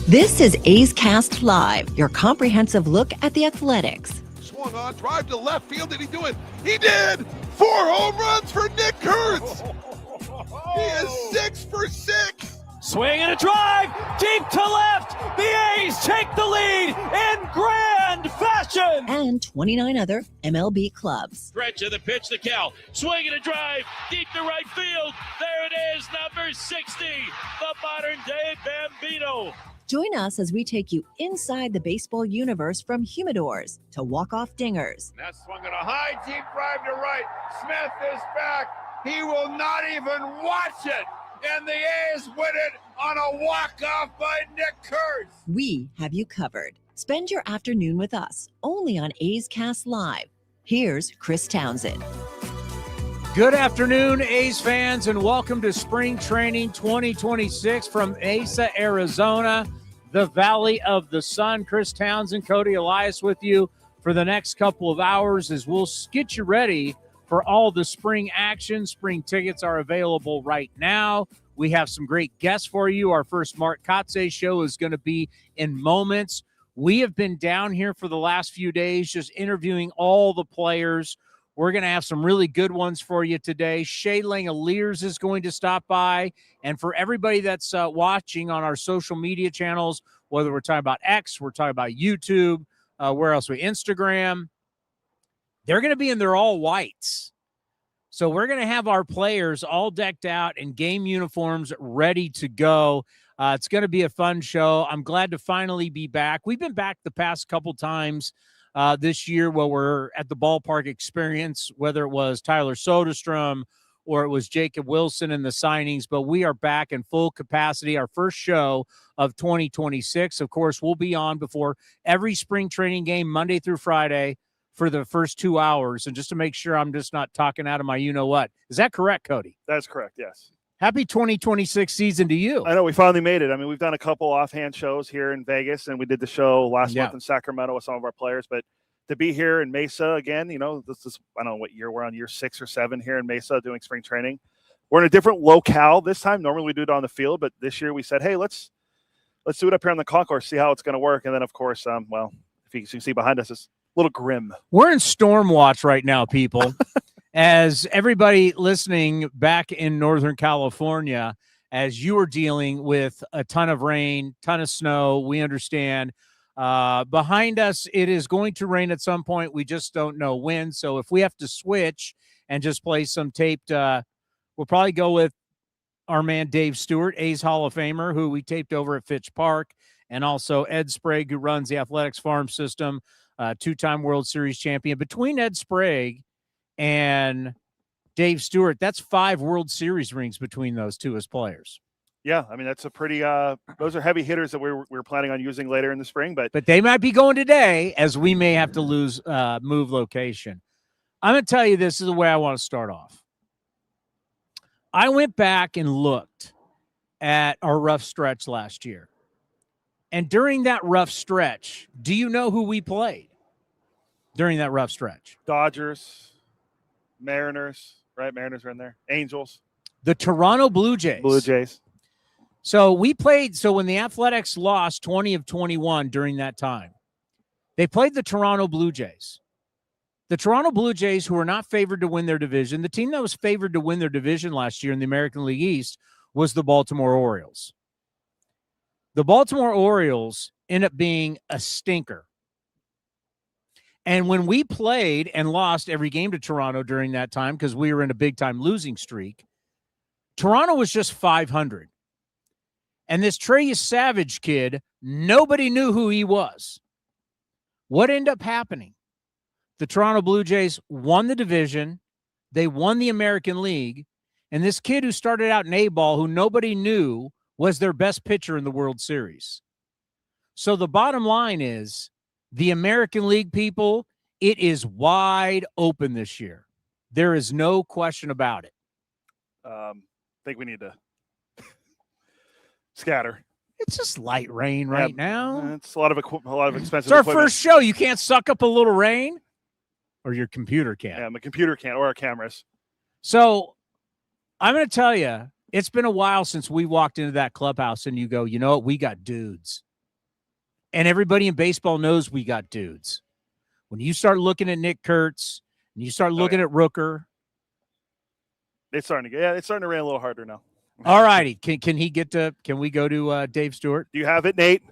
This is A's Cast Live, your comprehensive look at the Athletics. Swung on, drive to left field. Did he do it? He did! 4 home runs for Nick Kurtz! He is 6 for 6! Swing and a drive, deep to left. The A's take the lead in grand fashion. And 29 other MLB clubs. Stretch of the pitch to Cal. Swing and a drive, deep to right field. There it is, number 60, the modern-day Bambino. Join us as we take you inside the baseball universe from humidors to walk-off dingers. That's swung on a high, deep drive to right. Smith is back. He will not even watch it. And the A's win it on a walk-off by Nick Kurtz. We have you covered. Spend your afternoon with us, only on A's Cast Live. Here's Chris Townsend. Good afternoon, A's fans, and welcome to Spring Training 2026 from Mesa, Arizona, the Valley of the Sun. Chris Townsend, Cody Elias with you for the next couple of hours as we'll get you ready for all the spring action. Spring tickets are available right now. We have some great guests for you. Our first Mark Kotsay show is going to be in moments. We have been down here for the last few days just interviewing all the players. We're going to have some really good ones for you today. Shea Langeliers is going to stop by. And for everybody that's watching on our social media channels, whether we're talking about X, we're talking about YouTube, where else? Instagram. They're going to be in their all whites. So we're going to have our players all decked out in game uniforms ready to go. It's going to be a fun show. I'm glad to finally be back. We've been back the past couple times this year while we're at the ballpark experience, whether it was Tyler Soderstrom or it was Jacob Wilson in the signings, but we are back in full capacity. Our first show of 2026. Of course, we'll be on before every spring training game, Monday through Friday, for the first 2 hours. And just to make sure I'm just not talking out of my you-know-what. Is that correct, Cody? That's correct, yes. Happy 2026 season to you. I know, we finally made it. I mean, we've done a couple offhand shows here in Vegas, and we did the show last month in Sacramento with some of our players. But to be here in Mesa again, you know, this is, I don't know what year we're on, year 6 or 7 here in Mesa doing spring training. We're in a different locale this time. Normally we do it on the field, but this year we said, hey, let's do it up here on the concourse, see how it's going to work. And then, of course, well, if you can see behind us, it's a little grim. We're in storm watch right now, people. As everybody listening back in Northern California, as you are dealing with a ton of rain, ton of snow, we understand. Behind us, it is going to rain at some point. We just don't know when. So if we have to switch and just play some taped, we'll probably go with our man Dave Stewart, A's Hall of Famer, who we taped over at Fitch Park, and also Ed Sprague, who runs the Athletics Farm System, two-time World Series champion. Between Ed Sprague and Dave Stewart, that's 5 World Series rings between those two as players. Yeah, I mean, that's a pretty those are heavy hitters that we're planning on using later in the spring. But they might be going today, as we may have to move location. I'm going to tell you, this is the way I want to start off. I went back and looked at our rough stretch last year. And during that rough stretch, do you know who we played during that rough stretch? Dodgers, Mariners, right? Mariners are in there. Angels. The Toronto Blue Jays. Blue Jays. So we played, so when the Athletics lost 20 of 21 during that time, they played the Toronto Blue Jays. The Toronto Blue Jays, who were not favored to win their division, the team that was favored to win their division last year in the American League East was the Baltimore Orioles. The Baltimore Orioles end up being a stinker. And when we played and lost every game to Toronto during that time, because we were in a big-time losing streak, Toronto was just 500. And this Trey Savage kid, nobody knew who he was. What ended up happening? The Toronto Blue Jays won the division. They won the American League. And this kid who started out in A-ball, who nobody knew, was their best pitcher in the World Series. So the bottom line is, the American League people, it is wide open this year. There is no question about it. I think we need to scatter. It's just light rain right now. It's a lot of expensive It's our equipment. first show. You can't suck up a little rain? Or your computer can't. Yeah, my computer can't, or our cameras. So I'm going to tell you, it's been a while since we walked into that clubhouse and you go, you know what? We got dudes. And everybody in baseball knows we got dudes. When you start looking at Nick Kurtz and you start looking at Rooker. It's starting to rain a little harder now. All righty. Can we go to Dave Stewart? Do you have it, Nate?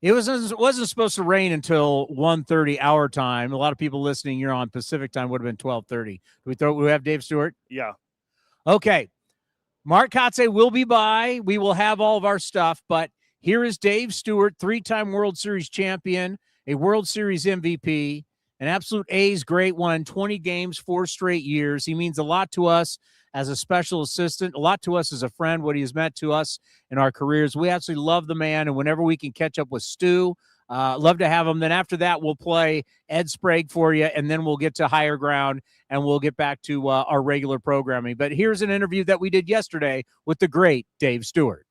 It wasn't supposed to rain until 1:30 our time. A lot of people listening, you're on Pacific time, would have been 12:30. Do we have Dave Stewart? Yeah. Okay. Mark Kotsay will be by. We will have all of our stuff, but here is Dave Stewart, 3-time World Series champion, a World Series MVP, an absolute A's great, won 20 games, 4 straight years. He means a lot to us as a special assistant, a lot to us as a friend, what he has meant to us in our careers. We absolutely love the man, and whenever we can catch up with Stu, love to have him. Then after that, we'll play Ed Sprague for you, and then we'll get to Higher Ground, and we'll get back to our regular programming. But here's an interview that we did yesterday with the great Dave Stewart.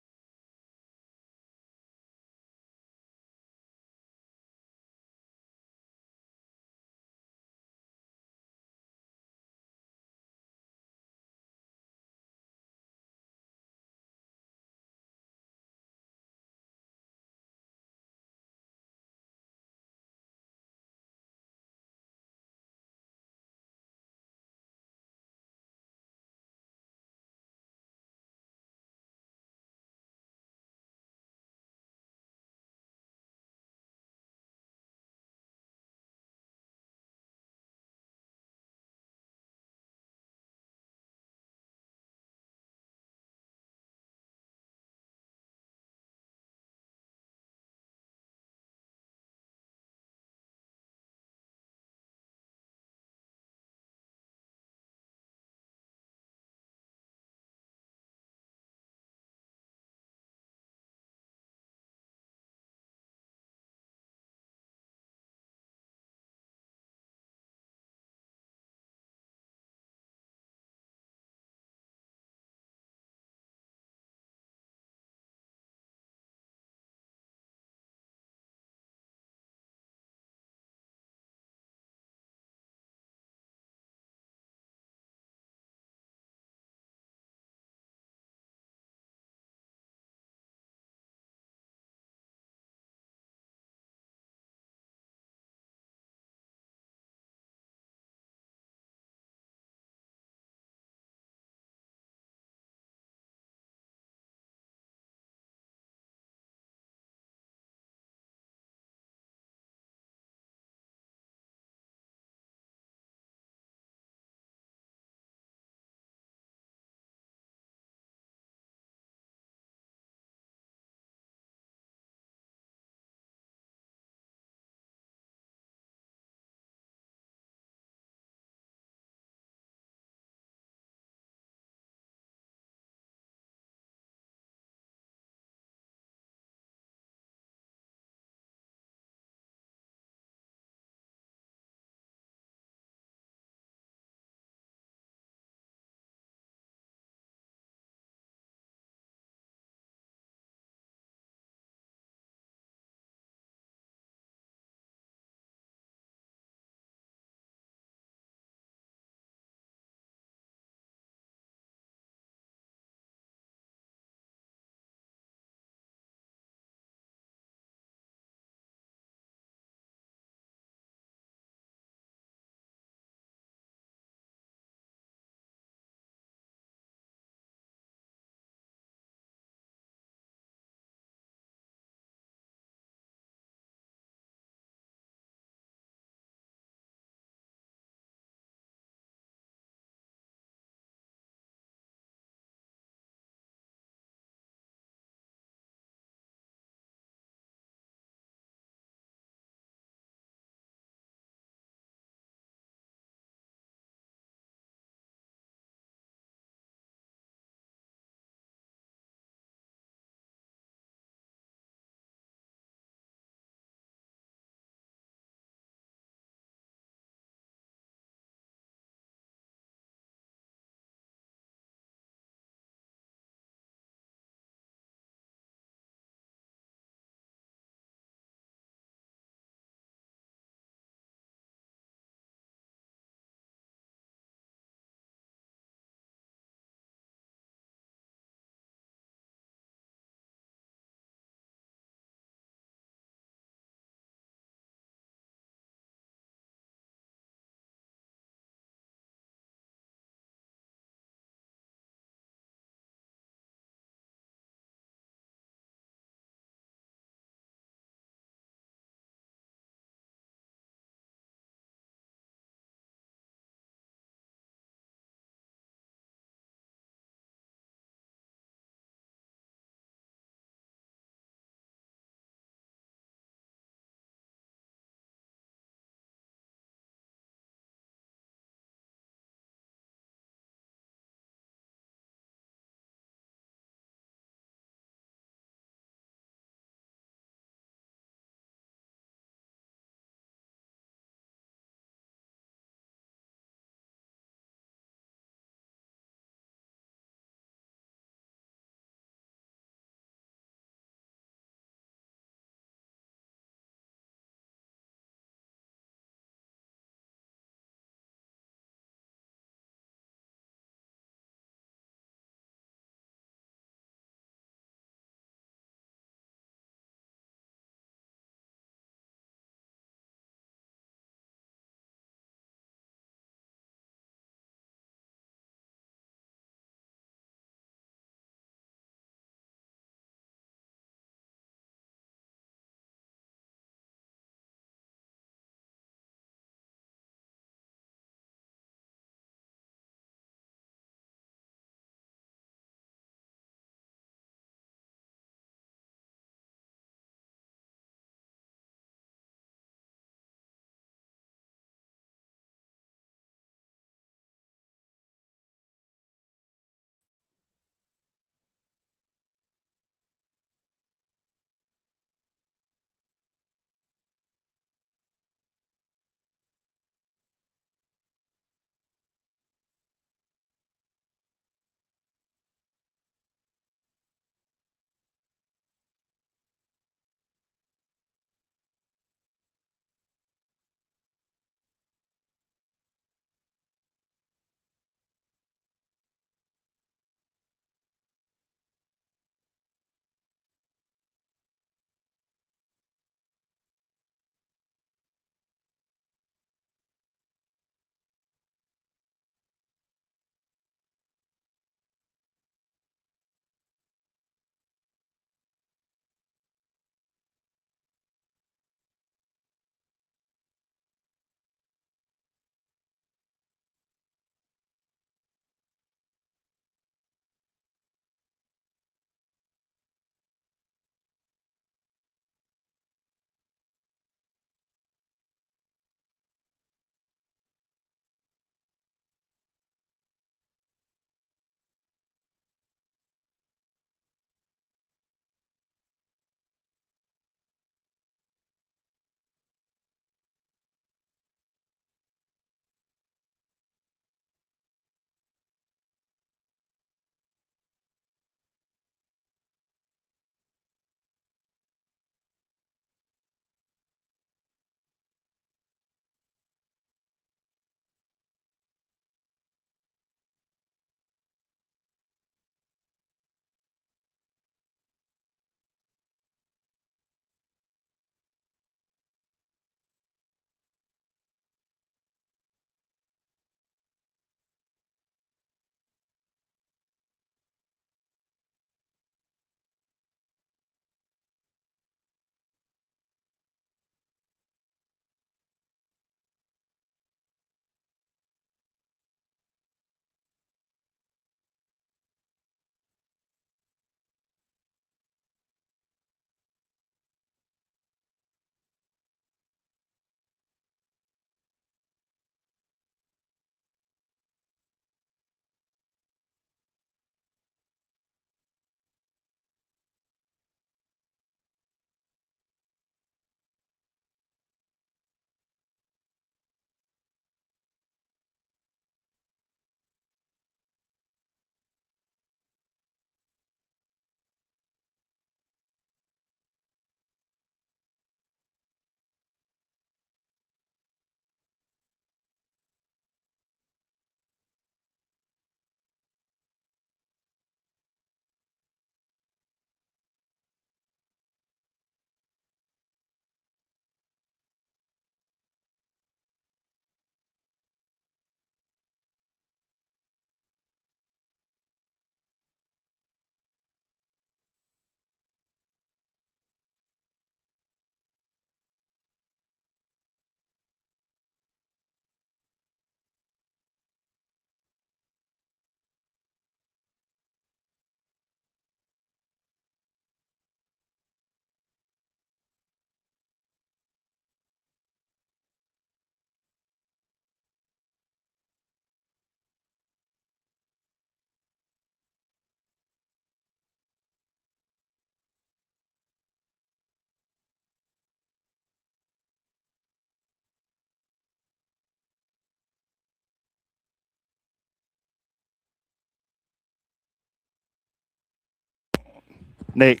Nate,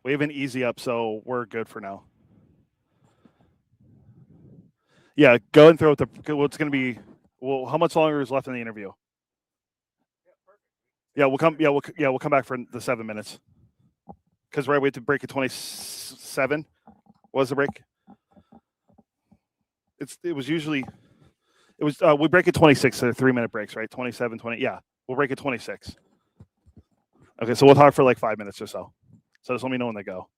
we have an easy up, so we're good for now. Yeah, go and throw it. What's going to be? Well, how much longer is left in the interview? Yeah, we'll come. We'll come back for the 7 minutes. Because we have to break at 27. What was the break? We break at 26. So 3-minute breaks, right? 27, 20. Yeah, we'll break at 26. Okay, so we'll talk for like 5 minutes or so. So just let me know when they go.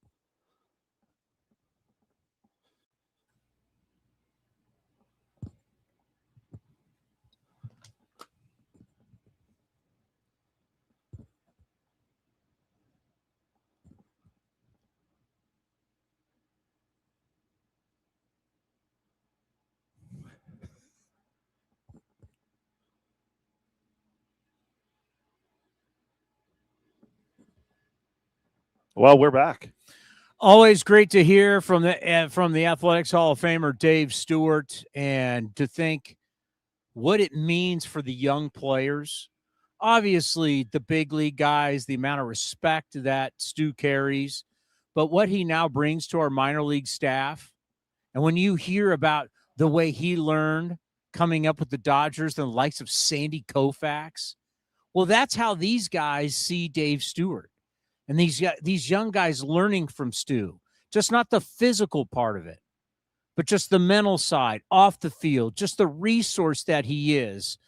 Well, we're back. Always great to hear from the Athletics Hall of Famer Dave Stewart, and to think what it means for the young players. Obviously, the big league guys, the amount of respect that Stu carries, but what he now brings to our minor league staff. And when you hear about the way he learned coming up with the Dodgers and the likes of Sandy Koufax, well, that's how these guys see Dave Stewart. And these young guys learning from Stu, just not the physical part of it, but just the mental side, off the field, just the resource that he is,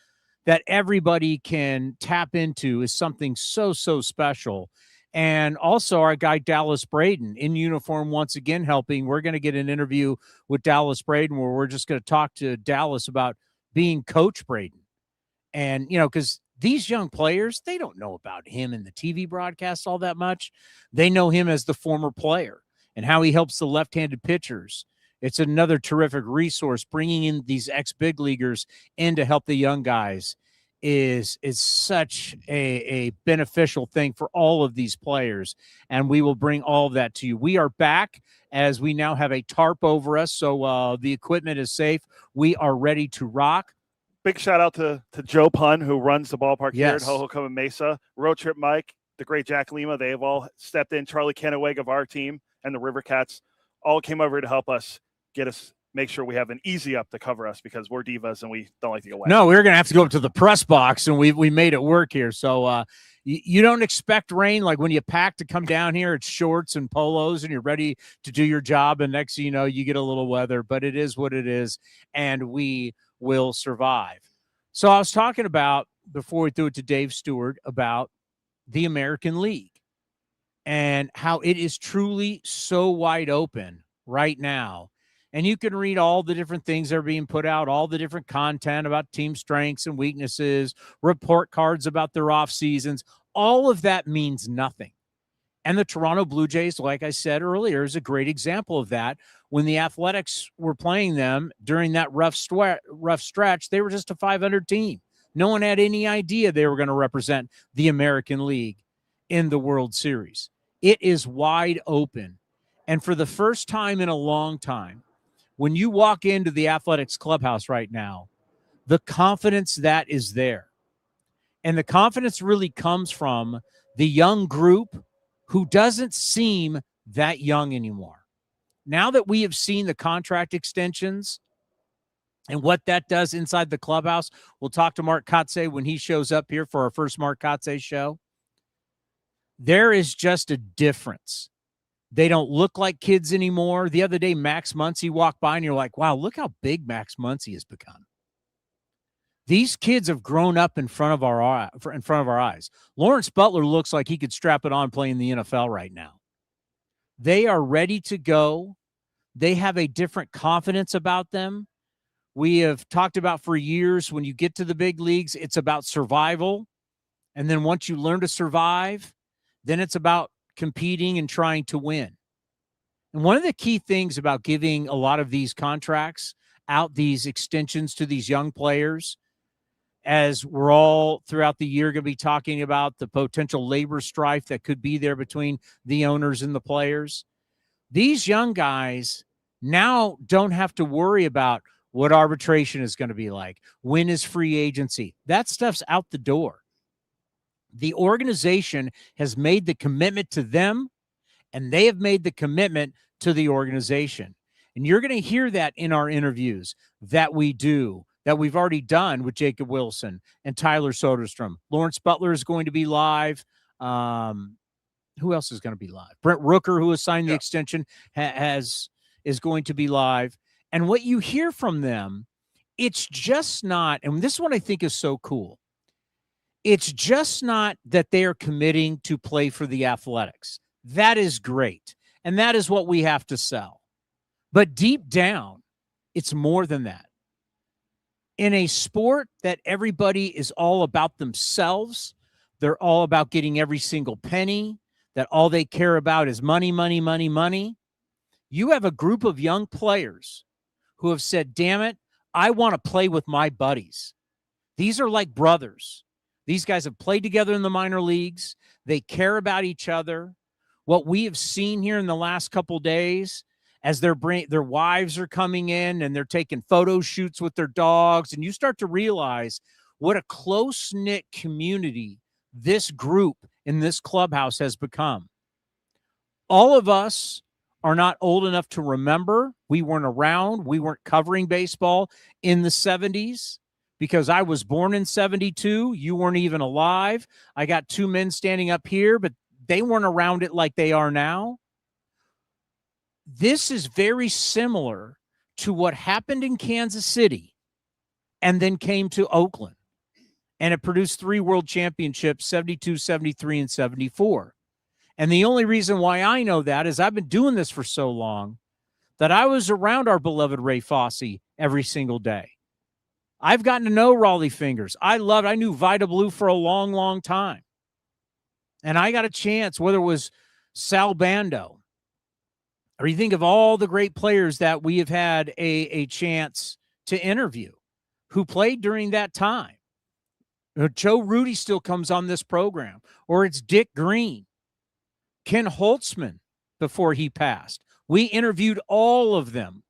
that everybody can tap into, is something so, so special. And also our guy Dallas Braden in uniform once again helping. We're going to get an interview with Dallas Braden where we're just going to talk to Dallas about being Coach Braden. And, because these young players, they don't know about him in the TV broadcast all that much. They know him as the former player and how he helps the left-handed pitchers. It's another terrific resource. Bringing in these ex-big leaguers in to help the young guys is such a beneficial thing for all of these players, and we will bring all of that to you. We are back as we now have a tarp over us, so the equipment is safe. We are ready to rock. Big shout out to Joe Pun, who runs the ballpark here at Yes. Hohokam and Mesa. Road Trip Mike, the great Jack Lima, they have all stepped in. Charlie Kennewick of our team and the River Cats all came over to help us make sure we have an easy up to cover us, because we're divas and we don't like to get wet. No, we were going to have to go up to the press box, and we made it work here. So you don't expect rain. Like when you pack to come down here, it's shorts and polos and you're ready to do your job. And next thing you know, you get a little weather, but it is what it is. And we will survive. So I was talking about, before we threw it to Dave Stewart, about the American League and how it is truly so wide open right now. And you can read all the different things that are being put out, all the different content about team strengths and weaknesses, report cards about their off seasons. All of that means nothing. And the Toronto Blue Jays, like I said earlier, is a great example of that. When the Athletics were playing them during that rough stretch, they were just a 500 team. No one had any idea they were going to represent the American League in the World Series. It is wide open. And for the first time in a long time, when you walk into the Athletics clubhouse right now, the confidence that is there. And the confidence really comes from the young group who doesn't seem that young anymore. Now that we have seen the contract extensions and what that does inside the clubhouse, we'll talk to Mark Kotsay when he shows up here for our first Mark Kotsay show. There is just a difference. They don't look like kids anymore. The other day, Max Muncy walked by and you're like, wow, look how big Max Muncy has become. These kids have grown up in front of our eyes. Lawrence Butler looks like he could strap it on playing the NFL right now. They are ready to go. They have a different confidence about them. We have talked about for years, when you get to the big leagues, it's about survival. And then once you learn to survive, then it's about competing and trying to win. And one of the key things about giving a lot of these contracts out, these extensions to these young players, as we're all throughout the year going to be talking about the potential labor strife that could be there between the owners and the players, these young guys now don't have to worry about what arbitration is going to be like. When is free agency? That stuff's out the door. The organization has made the commitment to them, and they have made the commitment to the organization. And you're going to hear that in our interviews that we do, that we've already done with Jacob Wilson and Tyler Soderstrom. Lawrence Butler is going to be live. Who else is going to be live? Brent Rooker, who has signed the extension, is going to be live. And what you hear from them, it's just not, and this is what I think is so cool. It's just not that they are committing to play for the Athletics. That is great. And that is what we have to sell. But deep down, it's more than that. In a sport that everybody is all about themselves, they're all about getting every single penny, that all they care about is money, money, money, money. You have a group of young players who have said, damn it, I want to play with my buddies. These are like brothers. These guys have played together in the minor leagues. They care about each other. What we have seen here in the last couple days, as their wives are coming in and they're taking photo shoots with their dogs, and you start to realize what a close-knit community this group in this clubhouse has become. All of us are not old enough to remember. We weren't around. We weren't covering baseball in the 70s because I was born in 72. You weren't even alive. I got two men standing up here, but they weren't around it like they are now. This is very similar to what happened in Kansas City and then came to Oakland. And it produced 3 world championships, 72, 73, and 74. And the only reason why I know that is I've been doing this for so long that I was around our beloved Ray Fosse every single day. I've gotten to know Raleigh Fingers. I knew Vida Blue for a long, long time. And I got a chance, whether it was Sal Bando, or you think of all the great players that we have had a chance to interview who played during that time. Joe Rudy still comes on this program, or it's Dick Green, Ken Holtzman before he passed. We interviewed all of them.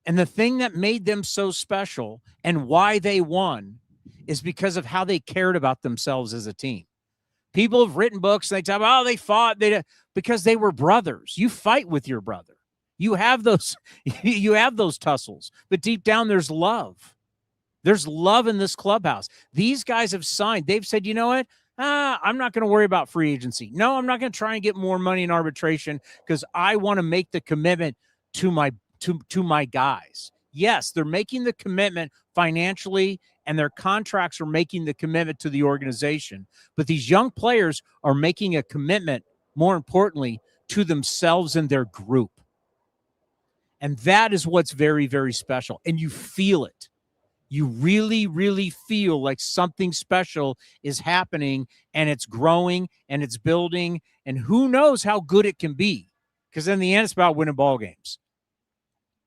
And the thing that made them so special and why they won is because of how they cared about themselves as a team. People have written books, and they talk about, they fought because they were brothers. You fight with your brother. You have those tussles, but deep down there's love. There's love in this clubhouse. These guys have signed. They've said, you know what? I'm not going to worry about free agency. No, I'm not going to try and get more money in arbitration because I want to make the commitment to my guys. Yes, they're making the commitment financially, and their contracts are making the commitment to the organization. But these young players are making a commitment, more importantly, to themselves and their group. And that is what's very, very special. And you feel it. You really, really feel like something special is happening, and it's growing and it's building, and who knows how good it can be, because in the end, it's about winning ball games.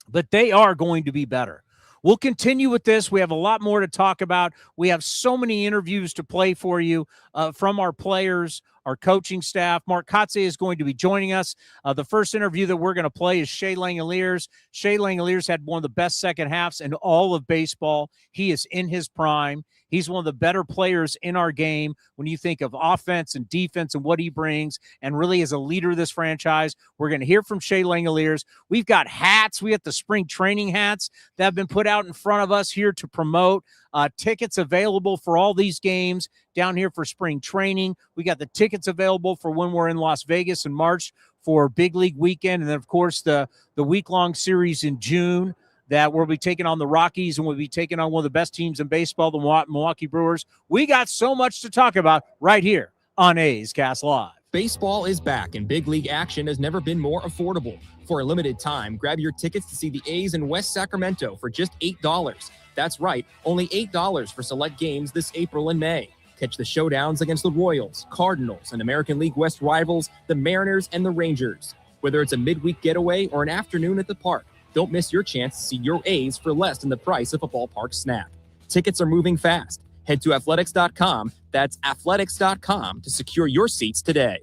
But they are going to be better. We'll continue with this. We have a lot more to talk about. We have so many interviews to play for you from our players, our coaching staff. Mark Kotsay is going to be joining us. The first interview that we're going to play is Shea Langeliers. Shea Langeliers had one of the best second halves in all of baseball. He is in his prime. He's one of the better players in our game when you think of offense and defense and what he brings, and really as a leader of this franchise. We're going to hear from Shea Langeliers. We've got hats. We have the spring training hats that have been put out in front of us here to promote. Tickets available for all these games down here for spring training. We got the tickets available for when we're in Las Vegas in March for Big League Weekend. And then, of course, the week-long series in June that we'll be taking on the Rockies, and we'll be taking on one of the best teams in baseball, the Milwaukee Brewers. We got so much to talk about right here on A's Cast Live. Baseball is back, and big league action has never been more affordable. For a limited time, grab your tickets to see the A's in West Sacramento for just $8. That's right, only $8 for select games this April and May. Catch the showdowns against the Royals, Cardinals, and American League West rivals, the Mariners and the Rangers. Whether it's a midweek getaway or an afternoon at the park, don't miss your chance to see your A's for less than the price of a ballpark snack. Tickets are moving fast. Head to athletics.com, that's athletics.com, to secure your seats today.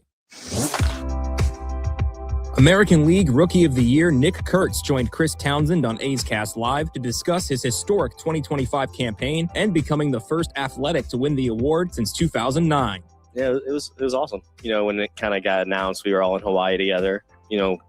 American League Rookie of the Year Nick Kurtz joined Chris Townsend on A's Cast Live to discuss his historic 2025 campaign and becoming the first Athletic to win the award since 2009. Yeah, it was awesome. When it kind of got announced, we were all in Hawaii together.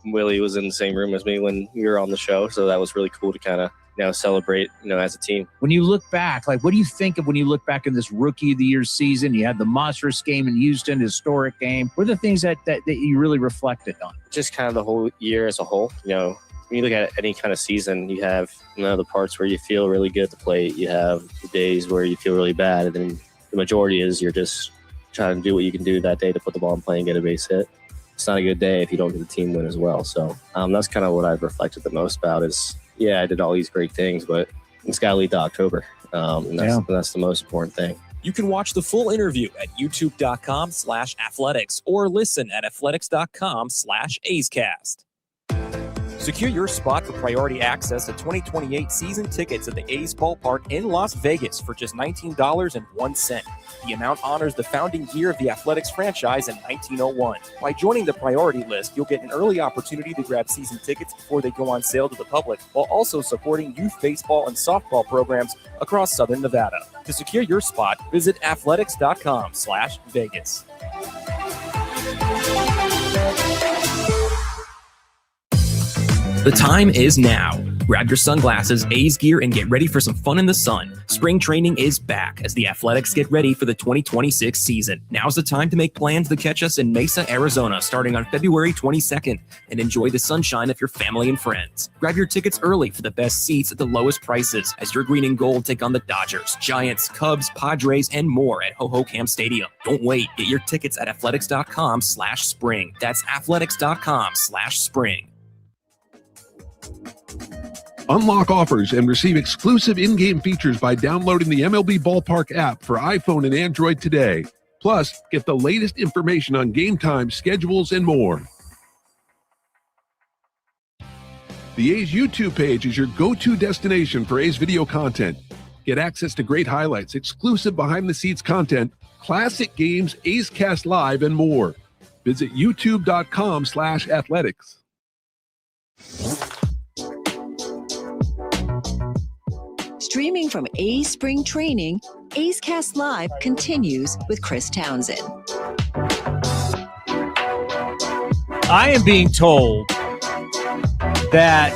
Willie was in the same room as me when we were on the show, so that was really cool to kind of celebrate as a team. When you look back, what do you think of when you look back in this Rookie of the Year season? You had the monstrous game in Houston, historic game. What are the things that you really reflected on? Just kind of the whole year as a whole. When you look at any kind of season, you have the parts where you feel really good at the plate. You have the days where you feel really bad, and then the majority is you're just trying to do what you can do that day to put the ball in play and get a base hit. It's not a good day if you don't get the team win as well. So that's kind of what I've reflected the most about is, yeah, I did all these great things, but it's got to lead to October. And that's the most important thing. You can watch the full interview at youtube.com/athletics or listen at athletics.com/A'sCast. Secure your spot for priority access to 2028 season tickets at the A's ballpark in Las Vegas for just $19.01. The amount honors the founding year of the Athletics franchise in 1901. By joining the priority list, you'll get an early opportunity to grab season tickets before they go on sale to the public, while also supporting youth baseball and softball programs across Southern Nevada. To secure your spot, visit athletics.com/Vegas. The time is now. Grab your sunglasses, A's gear, and get ready for some fun in the sun. Spring training is back as the Athletics get ready for the 2026 season. Now's the time to make plans to catch us in Mesa, Arizona, starting on February 22nd, and enjoy the sunshine of your family and friends. Grab your tickets early for the best seats at the lowest prices as your green and gold take on the Dodgers, Giants, Cubs, Padres, and more at Hohokam Stadium. Don't wait. Get your tickets at athletics.com/spring. That's athletics.com/spring. Unlock offers and receive exclusive in-game features by downloading the MLB Ballpark app for iPhone and Android today. Plus, get the latest information on game times, schedules, and more. The A's YouTube page is your go-to destination for A's video content. Get access to great highlights, exclusive behind-the-scenes content, classic games, A's Cast Live, and more. Visit youtube.com/athletics. Streaming from A's Spring Training, A's Cast Live continues with Chris Townsend. I am being told that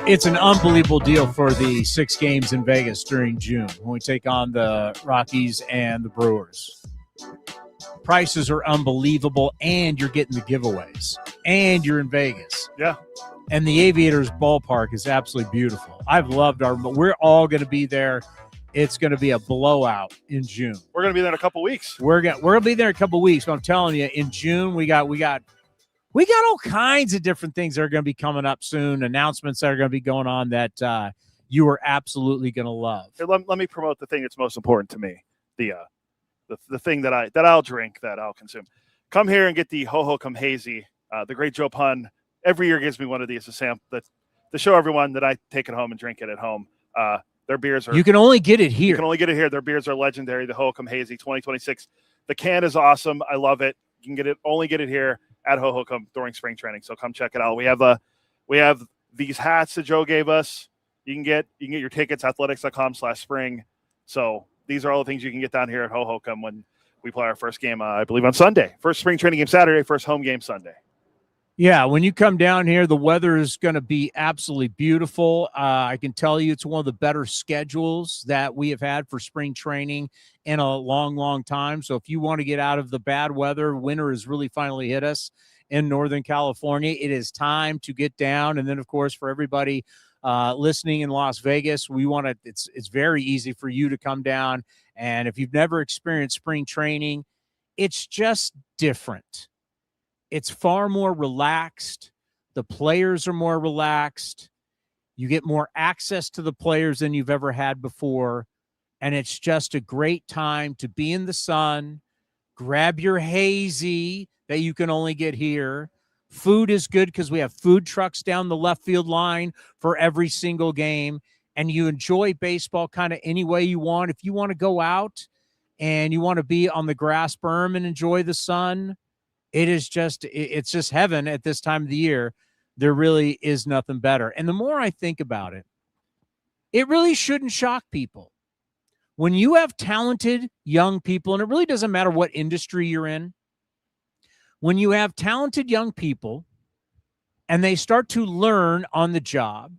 it's an unbelievable deal for the 6 games in Vegas during June when we take on the Rockies and the Brewers. Prices are unbelievable, and you're getting the giveaways, and you're in Vegas. Yeah. And the Aviators ballpark is absolutely beautiful. I've loved we're all going to be there. It's going to be a blowout in June. We're going to be there in a couple weeks. We're going to be there in a couple weeks, but I'm telling you, in June, we got all kinds of different things that are going to be coming up soon, announcements that are going to be going on that you are absolutely going to love. Here, let me promote the thing that's most important to me, the thing that I'll drink, that I'll consume. Come here and get the Hohokam Hazy. The great Joe Pun every year gives me one of these to show everyone that I take it home and drink it at home. Their beers are. You can only get it here. You can only get it here. Their beers are legendary. The Hohokam Hazy 2026. The can is awesome. I love it. You can only get it here at Hohokam during spring training. So come check it out. We have these hats that Joe gave us. You can get your tickets athletics.com/spring. So these are all the things you can get down here at Hohokam when we play our first game, I believe, on Sunday. First spring training game Saturday, first home game Sunday. Yeah, when you come down here, the weather is going to be absolutely beautiful. I can tell you it's one of the better schedules that we have had for spring training in a long, long time. So if you want to get out of the bad weather, winter has really finally hit us in Northern California. It is time to get down. And then, of course, for everybody listening in Las Vegas, it's very easy for you to come down. And if you've never experienced spring training, it's just different. It's far more relaxed. The players are more relaxed. You get more access to the players than you've ever had before. And it's just a great time to be in the sun, grab your hazy that you can only get here. Food is good because we have food trucks down the left field line for every single game. And you enjoy baseball kind of any way you want. If you want to go out and you want to be on the grass berm and enjoy the sun, it's just heaven at this time of the year. There really is nothing better. And the more I think about it, it really shouldn't shock people. When you have talented young people, and it really doesn't matter what industry you're in, when you have talented young people and they start to learn on the job,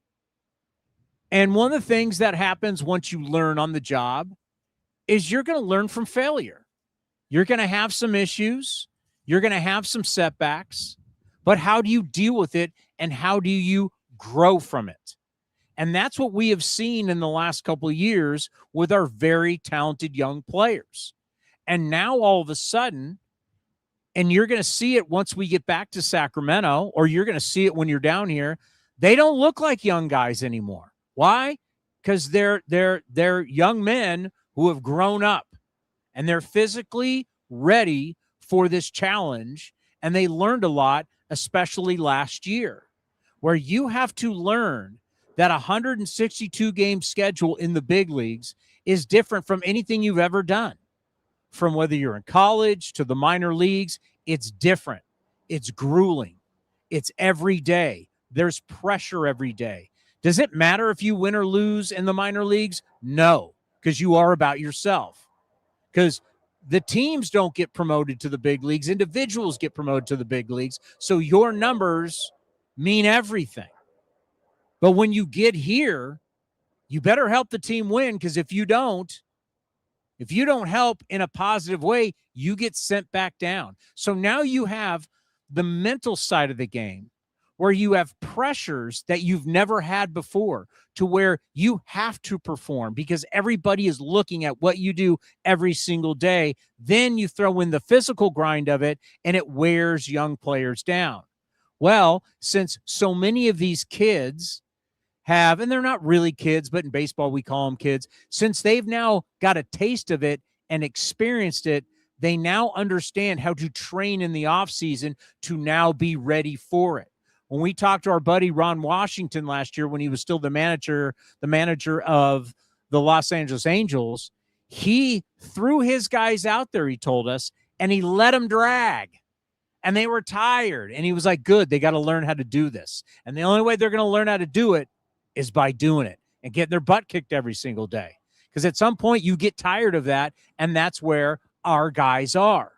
and one of the things that happens once you learn on the job is you're going to learn from failure. You're going to have some issues. You're going to have some setbacks. But how do you deal with it, and how do you grow from it? And that's what we have seen in the last couple of years with our very talented young players. And now all of a sudden, and you're going to see it once we get back to Sacramento, or you're going to see it when you're down here, they don't look like young guys anymore. Why? Because they're young men who have grown up, and they're physically ready for this challenge, and they learned a lot, especially last year, where you have to learn that 162 game schedule in the big leagues is different from anything you've ever done. From whether you're in college to the minor leagues, it's different. It's grueling. It's every day. There's pressure every day. Does it matter if you win or lose in the minor leagues? No, because you are about yourself. Because the teams don't get promoted to the big leagues. Individuals get promoted to the big leagues. So your numbers mean everything. But when you get here, you better help the team win, because if you don't help in a positive way, you get sent back down. So now you have the mental side of the game where you have pressures that you've never had before, to where you have to perform because everybody is looking at what you do every single day. Then you throw in the physical grind of it, and it wears young players down. Well, since so many of these kids have, and they're not really kids, but in baseball we call them kids, since they've now got a taste of it and experienced it, they now understand how to train in the offseason to now be ready for it. When we talked to our buddy Ron Washington last year, when he was still the manager of the Los Angeles Angels, he threw his guys out there, he told us, and he let them drag. And they were tired. And he was like, good, they got to learn how to do this. And the only way they're going to learn how to do it is by doing it and getting their butt kicked every single day. Because at some point you get tired of that, and that's where our guys are.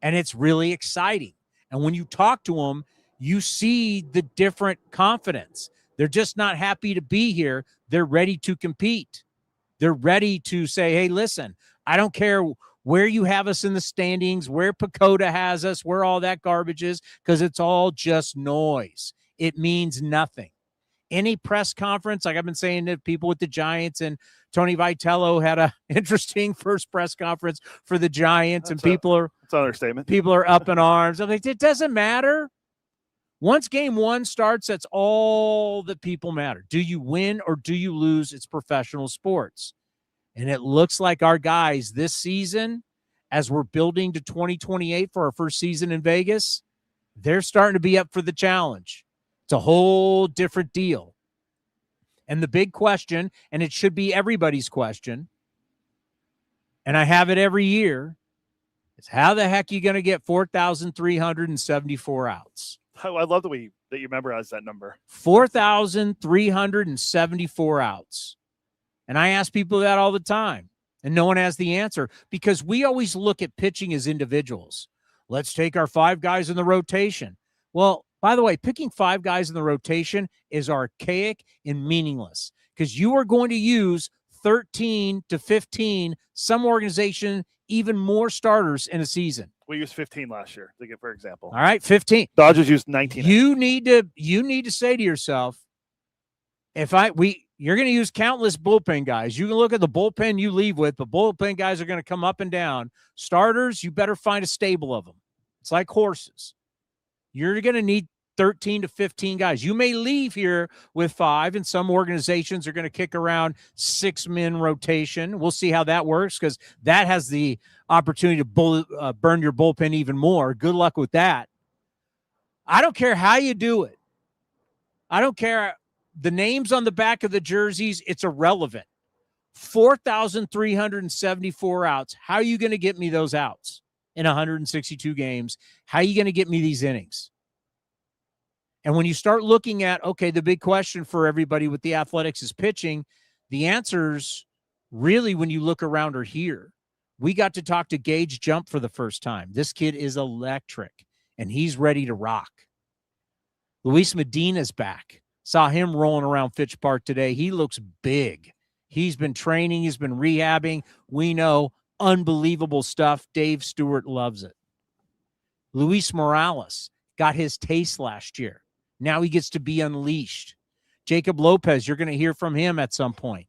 And it's really exciting. And when you talk to them, you see the different confidence. They're just not happy to be here. They're ready to compete. They're ready to say, hey, listen, I don't care where you have us in the standings, where Pacoda has us, where all that garbage is, because it's all just noise. It means nothing. Any press conference, like I've been saying to people with the Giants, and Tony Vitello had an interesting first press conference for the Giants, and people are up in arms. I'm like, it doesn't matter. Once game one starts, that's all that people matter. Do you win or do you lose? It's professional sports. And it looks like our guys this season, as we're building to 2028 for our first season in Vegas, they're starting to be up for the challenge. It's a whole different deal. And the big question, and it should be everybody's question, and I have it every year, is how the heck are you going to get 4,374 outs? I love that you memorize that number. 4,374 outs. And I ask people that all the time, and no one has the answer, because we always look at pitching as individuals. Let's take our 5 guys in the rotation. Well, by the way, picking 5 guys in the rotation is archaic and meaningless, because you are going to use 13 to 15, some organization, even more starters in a season. We used 15 last year, to get for example. All right, 15. Dodgers used 19. You need to say to yourself, you're going to use countless bullpen guys. You can look at the bullpen you leave with, but bullpen guys are going to come up and down. Starters, you better find a stable of them. It's like horses. You're going to need 13 to 15 guys. You may leave here with 5, and some organizations are going to kick around 6-man rotation. We'll see how that works, because that has the opportunity to burn your bullpen even more. Good luck with that. I don't care how you do it. I don't care the names on the back of the jerseys. It's irrelevant. 4,374 outs. How are you going to get me those outs in 162 games? How are you going to get me these innings? And when you start looking at, okay, the big question for everybody with the Athletics is pitching, the answers really, when you look around or here, we got to talk to Gage Jump for the first time. This kid is electric, and he's ready to rock. Luis Medina's back. Saw him rolling around Fitch Park today. He looks big. He's been training. He's been rehabbing. We know unbelievable stuff. Dave Stewart loves it. Luis Morales got his taste last year. Now he gets to be unleashed. Jacob Lopez, you're going to hear from him at some point.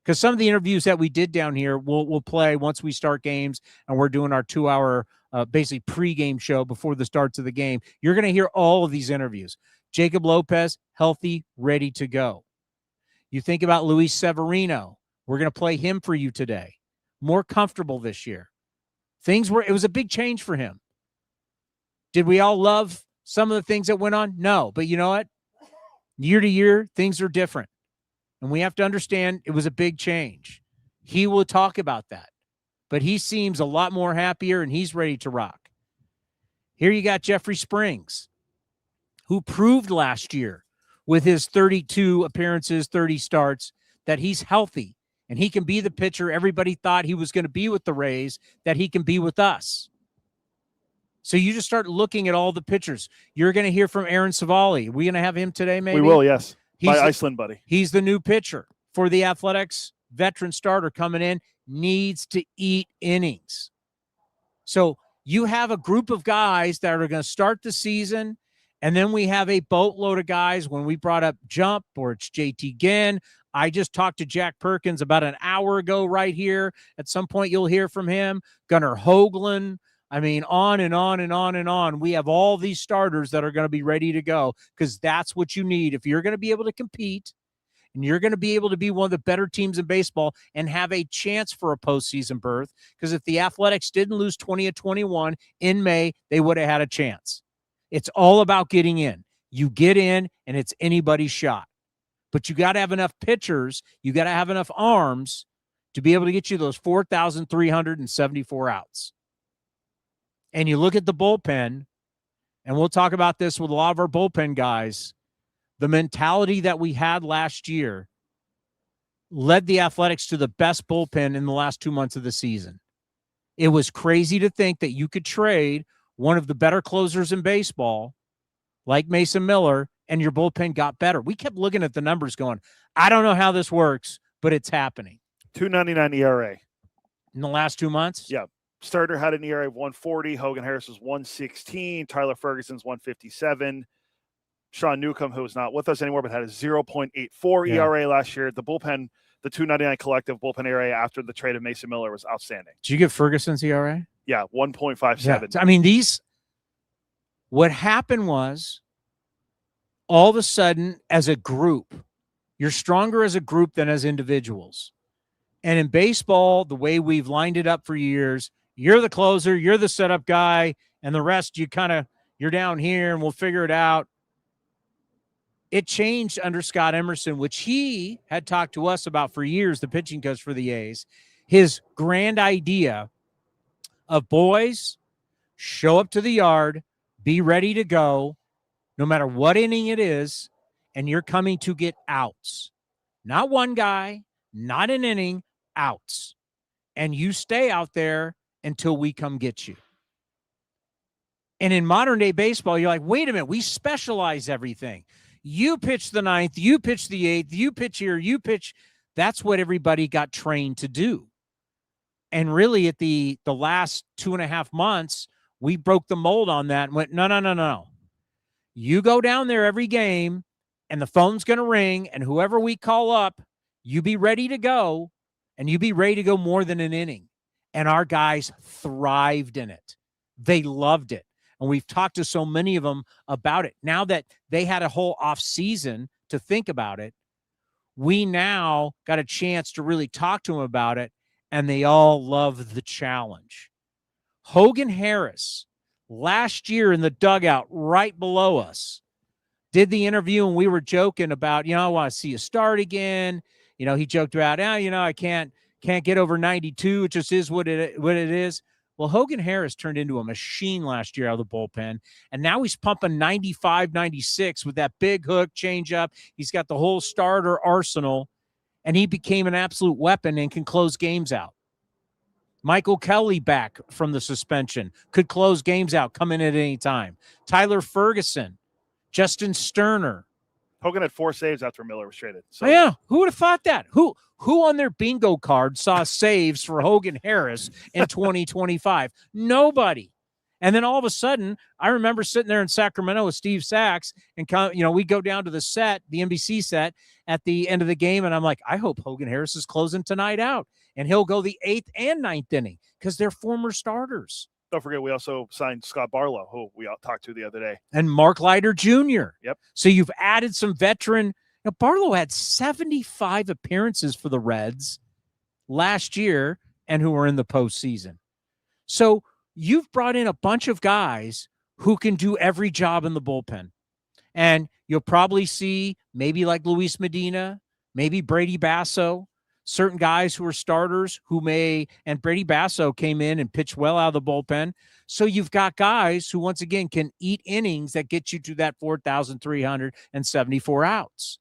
Because some of the interviews that we did down here, we'll play once we start games, and we're doing our 2-hour basically pregame show before the starts of the game. You're going to hear all of these interviews. Jacob Lopez, healthy, ready to go. You think about Luis Severino. We're going to play him for you today. More comfortable this year. It was a big change for him. Did we all love some of the things that went on? No, but you know what? Year to year, things are different. And we have to understand it was a big change. He will talk about that. But he seems a lot more happier, and he's ready to rock. Here you got Jeffrey Springs, who proved last year with his 32 appearances, 30 starts, that he's healthy and he can be the pitcher everybody thought he was going to be with the Rays, that he can be with us. So you just start looking at all the pitchers. You're going to hear from Aaron Savali. Are we going to have him today, maybe? We will, yes. My Iceland buddy. He's the new pitcher for the Athletics. Veteran starter coming in, needs to eat innings. So you have a group of guys that are going to start the season, and then we have a boatload of guys. When we brought up Jump, or it's JT Ginn, I just talked to Jack Perkins about an hour ago right here. At some point you'll hear from him. Gunnar Hoagland. I mean, on and on and on and on. We have all these starters that are going to be ready to go, because that's what you need. If you're going to be able to compete and you're going to be able to be one of the better teams in baseball and have a chance for a postseason berth, because if the Athletics didn't lose 20-21 in May, they would have had a chance. It's all about getting in. You get in, and it's anybody's shot. But you got to have enough pitchers. You got to have enough arms to be able to get you those 4,374 outs. And you look at the bullpen, and we'll talk about this with a lot of our bullpen guys. The mentality that we had last year led the Athletics to the best bullpen in the last 2 months of the season. It was crazy to think that you could trade one of the better closers in baseball, like Mesa Miller, and your bullpen got better. We kept looking at the numbers going, I don't know how this works, but it's happening. 2.99 ERA. In the last 2 months? Yeah. Starter had an ERA of 140. Hogan Harris was 116. Tyler Ferguson's 157. Sean Newcomb, who is not with us anymore, but had a 0.84 ERA last year. The bullpen, the 2.99 collective bullpen ERA after the trade of Mesa Miller was outstanding. Did you get Ferguson's ERA? Yeah, 1.57. Yeah. I mean, what happened was, all of a sudden, as a group, you're stronger as a group than as individuals. And in baseball, the way we've lined it up for years, you're the closer, you're the setup guy, and the rest you're down here and we'll figure it out. It changed under Scott Emerson, which he had talked to us about for years, the pitching coach for the A's. His grand idea of, boys, show up to the yard, be ready to go, no matter what inning it is, and you're coming to get outs. Not one guy, not an inning, outs. And you stay out there until we come get you. And in modern day baseball, you're like, wait a minute, we specialize everything. You pitch the ninth, you pitch the eighth, you pitch here, you pitch. That's what everybody got trained to do. And really at the last 2.5 months, we broke the mold on that and went, no. You go down there every game, and the phone's going to ring, and whoever we call up, you be ready to go, and you be ready to go more than an inning. And our guys thrived in it. They loved it. And we've talked to so many of them about it. Now that they had a whole off season to think about it, we now got a chance to really talk to them about it, and they all love the challenge. Hogan Harris, last year in the dugout right below us, did the interview, and we were joking about, I want to see you start again. He joked about, I can't get over 92. It just is what it is. Well, Hogan Harris turned into a machine last year out of the bullpen, and now he's pumping 95, 96 with that big hook changeup. He's got the whole starter arsenal, and he became an absolute weapon and can close games out. Michael Kelly back from the suspension, could close games out, come in at any time. Tyler Ferguson, Justin Sterner. Hogan had 4 saves after Miller was traded. So. Oh, yeah, who would have thought that? Who on their bingo card saw saves for Hogan Harris in 2025? Nobody. And then all of a sudden, I remember sitting there in Sacramento with Steve Sachs, and we go down to the set, the NBC set, at the end of the game, and I'm like, I hope Hogan Harris is closing tonight out, and he'll go the 8th and 9th inning because they're former starters. Don't forget, we also signed Scott Barlow, who we all talked to the other day. And Mark Leiter Jr. Yep. So you've added some veteran. Barlow had 75 appearances for the Reds last year and who were in the postseason. So you've brought in a bunch of guys who can do every job in the bullpen. And you'll probably see maybe like Luis Medina, maybe Brady Basso, certain guys who are starters and Brady Basso came in and pitched well out of the bullpen. So you've got guys who, once again, can eat innings that get you to that 4,374 outs.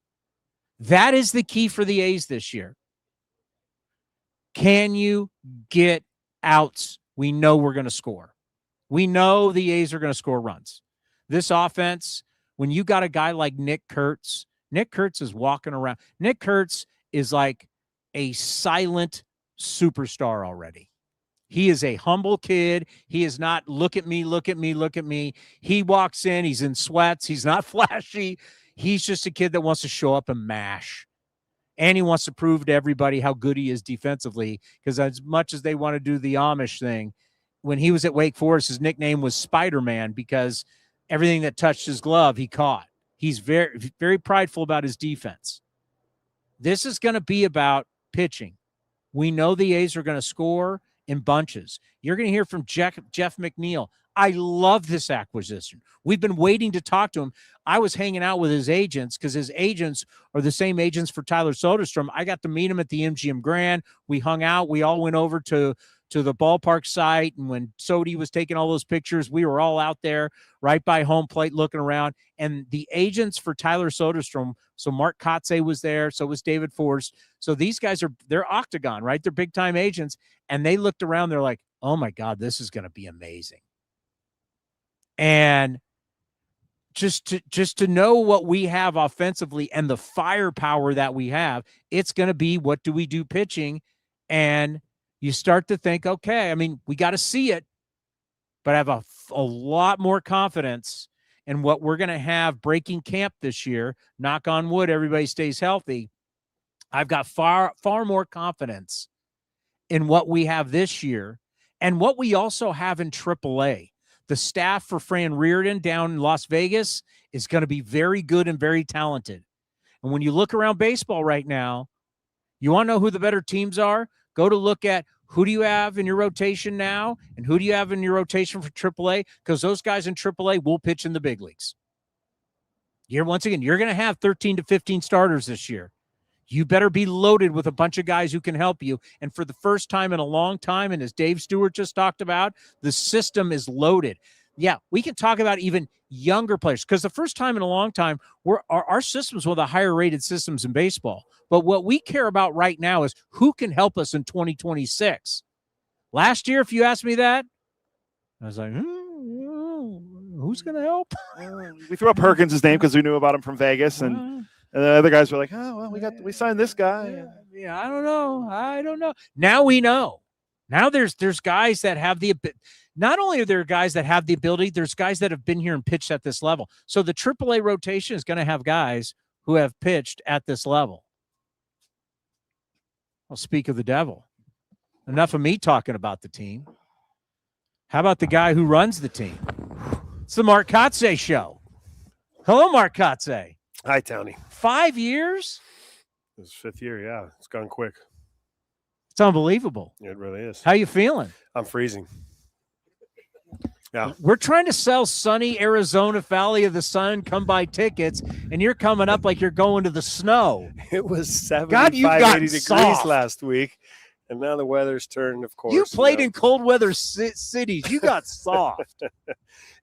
That is the key for the A's this year. Can you get outs? We know we're going to score. We know the A's are going to score runs. This offense, when you got a guy like Nick Kurtz is walking around. Nick Kurtz is like a silent superstar already. He is a humble kid. He is not, look at me, look at me, look at me. He walks in, he's in sweats. He's not flashy. He's just a kid that wants to show up and mash. And he wants to prove to everybody how good he is defensively, because as much as they want to do the Amish thing, when he was at Wake Forest, his nickname was Spider-Man because everything that touched his glove, he caught. He's very, very prideful about his defense. This is going to be about pitching. We know the A's are going to score in bunches. You're going to hear from Jeff McNeil. I love this acquisition. We've been waiting to talk to him. I was hanging out with his agents because his agents are the same agents for Tyler Soderstrom. I got to meet him at the MGM Grand. We hung out. We all went over to the ballpark site, and when Sody was taking all those pictures, we were all out there right by home plate looking around. And the agents for Tyler Soderstrom, so Mark Kotsay was there, so was David Forst. So these guys they're Octagon, right? They're big-time agents, and they looked around. They're like, oh, my God, this is going to be amazing. And just to know what we have offensively and the firepower that we have, it's going to be what do we do pitching. And you start to think, okay, I mean, we got to see it, but I have a lot more confidence in what we're going to have breaking camp this year. Knock on wood, everybody stays healthy. I've got far more confidence in what we have this year and what we also have in AAA. The staff for Fran Riordan down in Las Vegas is going to be very good and very talented. And when you look around baseball right now, you want to know who the better teams are? Go to look at who do you have in your rotation now and who do you have in your rotation for AAA, because those guys in AAA will pitch in the big leagues. Once again, you're going to have 13 to 15 starters this year. You better be loaded with a bunch of guys who can help you. And for the first time in a long time, and as Dave Stewart just talked about, the system is loaded. Yeah, we can talk about even younger players, because the first time in a long time, our system's one of the higher rated systems in baseball. But what we care about right now is who can help us in 2026. Last year, if you asked me that, I was like, who's going to help? We threw up Perkins' name because we knew about him from Vegas, and the other guys were like, oh, well, we signed this guy. Yeah, I don't know. Now we know. Now there's guys that have not only are there guys that have the ability, there's guys that have been here and pitched at this level. So the AAA rotation is going to have guys who have pitched at this level. I'll speak of the devil. Enough of me talking about the team. How about the guy who runs the team? It's the Mark Kotsay Show. Hello, Mark Kotsay. Hi, Towny. 5 years? This is 5th year, yeah. It's gone quick. It's unbelievable. It really is. How you feeling? I'm freezing. Yeah. We're trying to sell sunny Arizona Valley of the Sun, come buy tickets, and you're coming up like you're going to the snow. It was 75, 80 degrees last week, and now the weather's turned, of course. You played in cold weather cities. You got soft.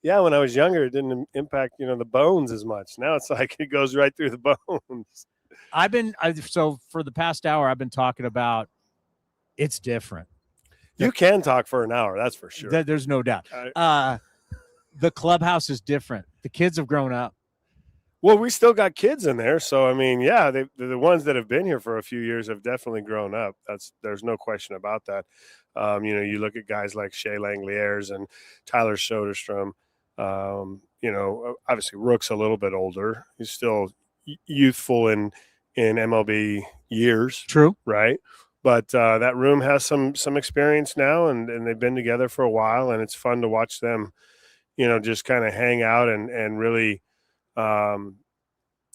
Yeah, when I was younger, it didn't impact, the bones as much. Now it's like it goes right through the bones. So for the past hour, I've been talking about it's different. You can talk for an hour, that's for sure. There's no doubt. The clubhouse is different. The kids have grown up. Well, we still got kids in there, so I mean, yeah, the ones that have been here for a few years have definitely grown up. There's no question about that. You look at guys like Shea Langeliers and Tyler Soderstrom. Obviously Rook's a little bit older. He's still youthful in MLB years. True, right? But that room has some experience now, and they've been together for a while, and it's fun to watch them, just kind of hang out and really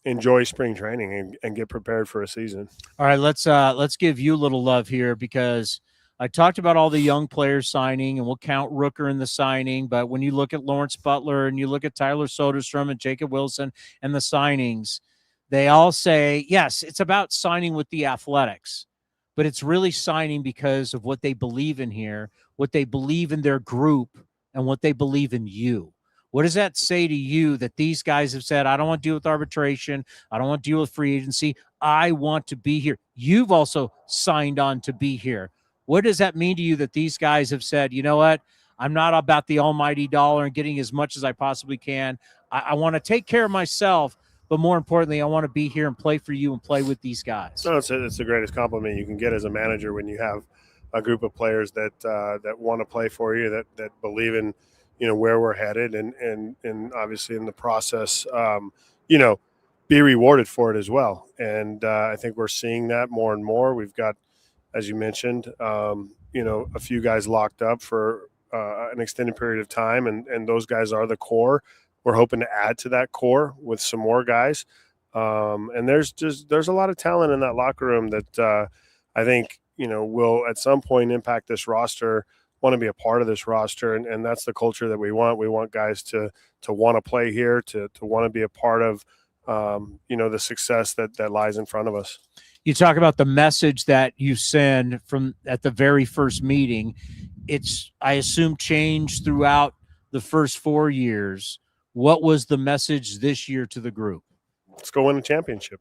enjoy spring training and get prepared for a season. All right, let's give you a little love here, because I talked about all the young players signing, and we'll count Rooker in the signing. But when you look at Lawrence Butler and you look at Tyler Soderstrom and Jacob Wilson and the signings, they all say, yes, it's about signing with the Athletics, but it's really signing because of what they believe in here, what they believe in their group, and what they believe in you. What does that say to you that these guys have said, I don't want to deal with arbitration. I don't want to deal with free agency. I want to be here. You've also signed on to be here. What does that mean to you that these guys have said, you know what, I'm not about the almighty dollar and getting as much as I possibly can. I want to take care of myself, but more importantly, I want to be here and play for you and play with these guys. No, it's the greatest compliment you can get as a manager when you have a group of players that want to play for you, that believe in, where we're headed, and obviously in the process, be rewarded for it as well. And I think we're seeing that more and more. We've got, as you mentioned, a few guys locked up for an extended period of time, and those guys are the core. We're hoping to add to that core with some more guys. And there's a lot of talent in that locker room that I think, will at some point impact this roster, want to be a part of this roster. And that's the culture that we want. We want guys to want to play here, to want to be a part of, the success that lies in front of us. You talk about the message that you send from at the very first meeting. It's, I assume, changed throughout the first 4 years. What was the message this year to the group? Let's go win a championship.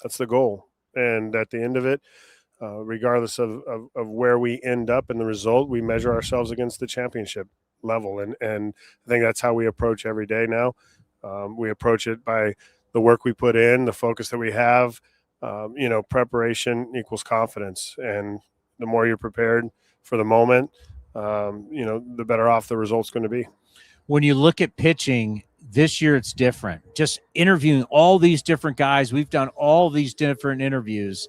That's the goal. And at the end of it, regardless of where we end up in the result, we measure ourselves against the championship level. And I think that's how we approach every day now. We approach it by the work we put in, the focus that we have. Preparation equals confidence. And the more you're prepared for the moment, the better off the result's going to be. When you look at pitching this year, it's different. Just interviewing all these different guys. We've done all these different interviews,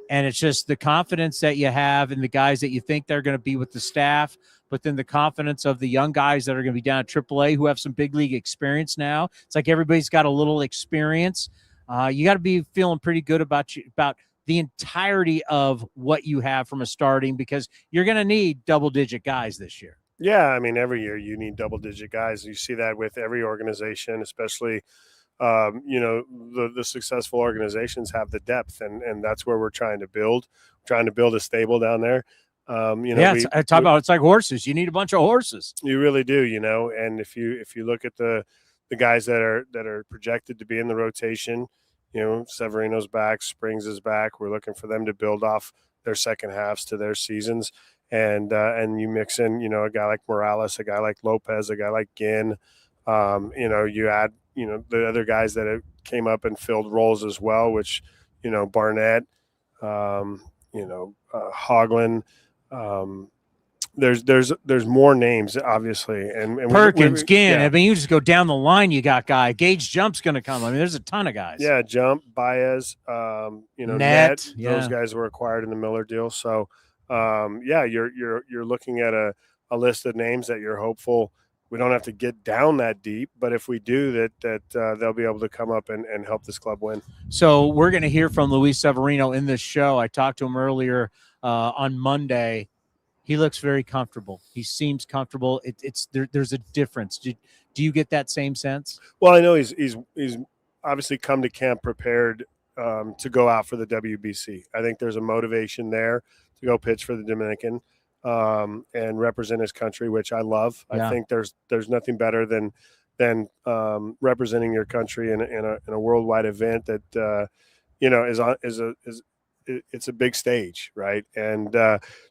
and it's just the confidence that you have in the guys that you think they're going to be with the staff, but then the confidence of the young guys that are going to be down at AAA who have some big league experience now. It's like everybody's got a little experience. You got to be feeling pretty good about the entirety of what you have from a starting, because you're going to need double-digit guys this year. Yeah, I mean, every year you need double-digit guys. You see that with every organization, especially, the successful organizations have the depth, and that's where we're trying to build. We're trying to build a stable down there. It's like horses. You need a bunch of horses. You really do, and if you look at the guys that are projected to be in the rotation, Severino's back, Springs is back. We're looking for them to build off their second halves to their seasons. And you mix in, a guy like Morales, a guy like Lopez, a guy like Ginn. You add, the other guys that have came up and filled roles as well, which, Barnett, Hoglund. There's more names, obviously, and Perkins, Ginn. Yeah. I mean, you just go down the line. You got guy. Gage Jump's going to come. I mean, there's a ton of guys. Yeah, Jump, Baez, Net. Yeah. Those guys were acquired in the Miller deal. So. You're looking at a list of names that you're hopeful we don't have to get down that deep, but if we do that, they'll be able to come up and help this club win. So we're going to hear from Luis Severino in this show. I talked to him earlier on Monday. He looks very comfortable. He seems comfortable. There's a difference. Do you get that same sense? Well, I know he's obviously come to camp prepared to go out for the WBC. I think there's a motivation there to go pitch for the Dominican and represent his country, which I love. Yeah. I think there's nothing better than representing your country in a worldwide event that it's a big stage, right? And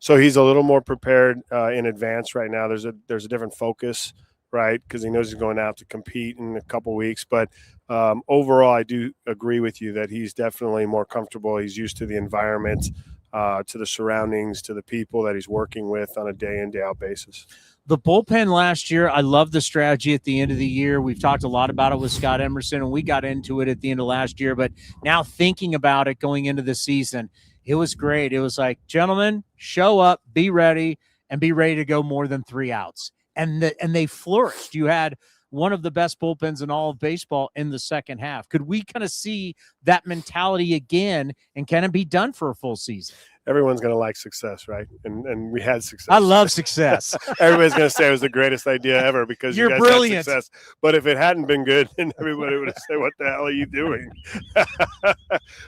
so he's a little more prepared in advance right now. There's a different focus, right? Because he knows he's going out to compete in a couple weeks. But overall, I do agree with you that he's definitely more comfortable. He's used to the environment, to the surroundings, to the people that he's working with on a day in, day out basis. The bullpen last year, I love the strategy at the end of the year. We've talked a lot about it with Scott Emerson, and we got into it at the end of last year. But now thinking about it going into the season, it was great. It was like, gentlemen, show up, be ready, and be ready to go more than 3 outs. And they flourished. You had one of the best bullpens in all of baseball in the second half. Could we kind of see that mentality again, and can it be done for a full season? Everyone's going to like success, right? And we had success. I love success. Everybody's going to say it was the greatest idea ever because you're you guys brilliant. had success. But if it hadn't been good, then everybody would have said, "What the hell are you doing?"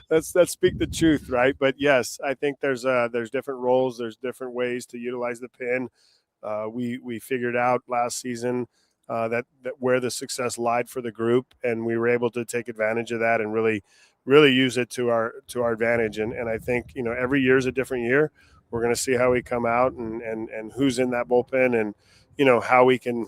Let's speak the truth, right? But yes, I think there's different roles, there's different ways to utilize the pin. We figured out last season that where the success lied for the group, and we were able to take advantage of that and really use it to our advantage. And I think, every year is a different year. We're going to see how we come out and who's in that bullpen, and, how we can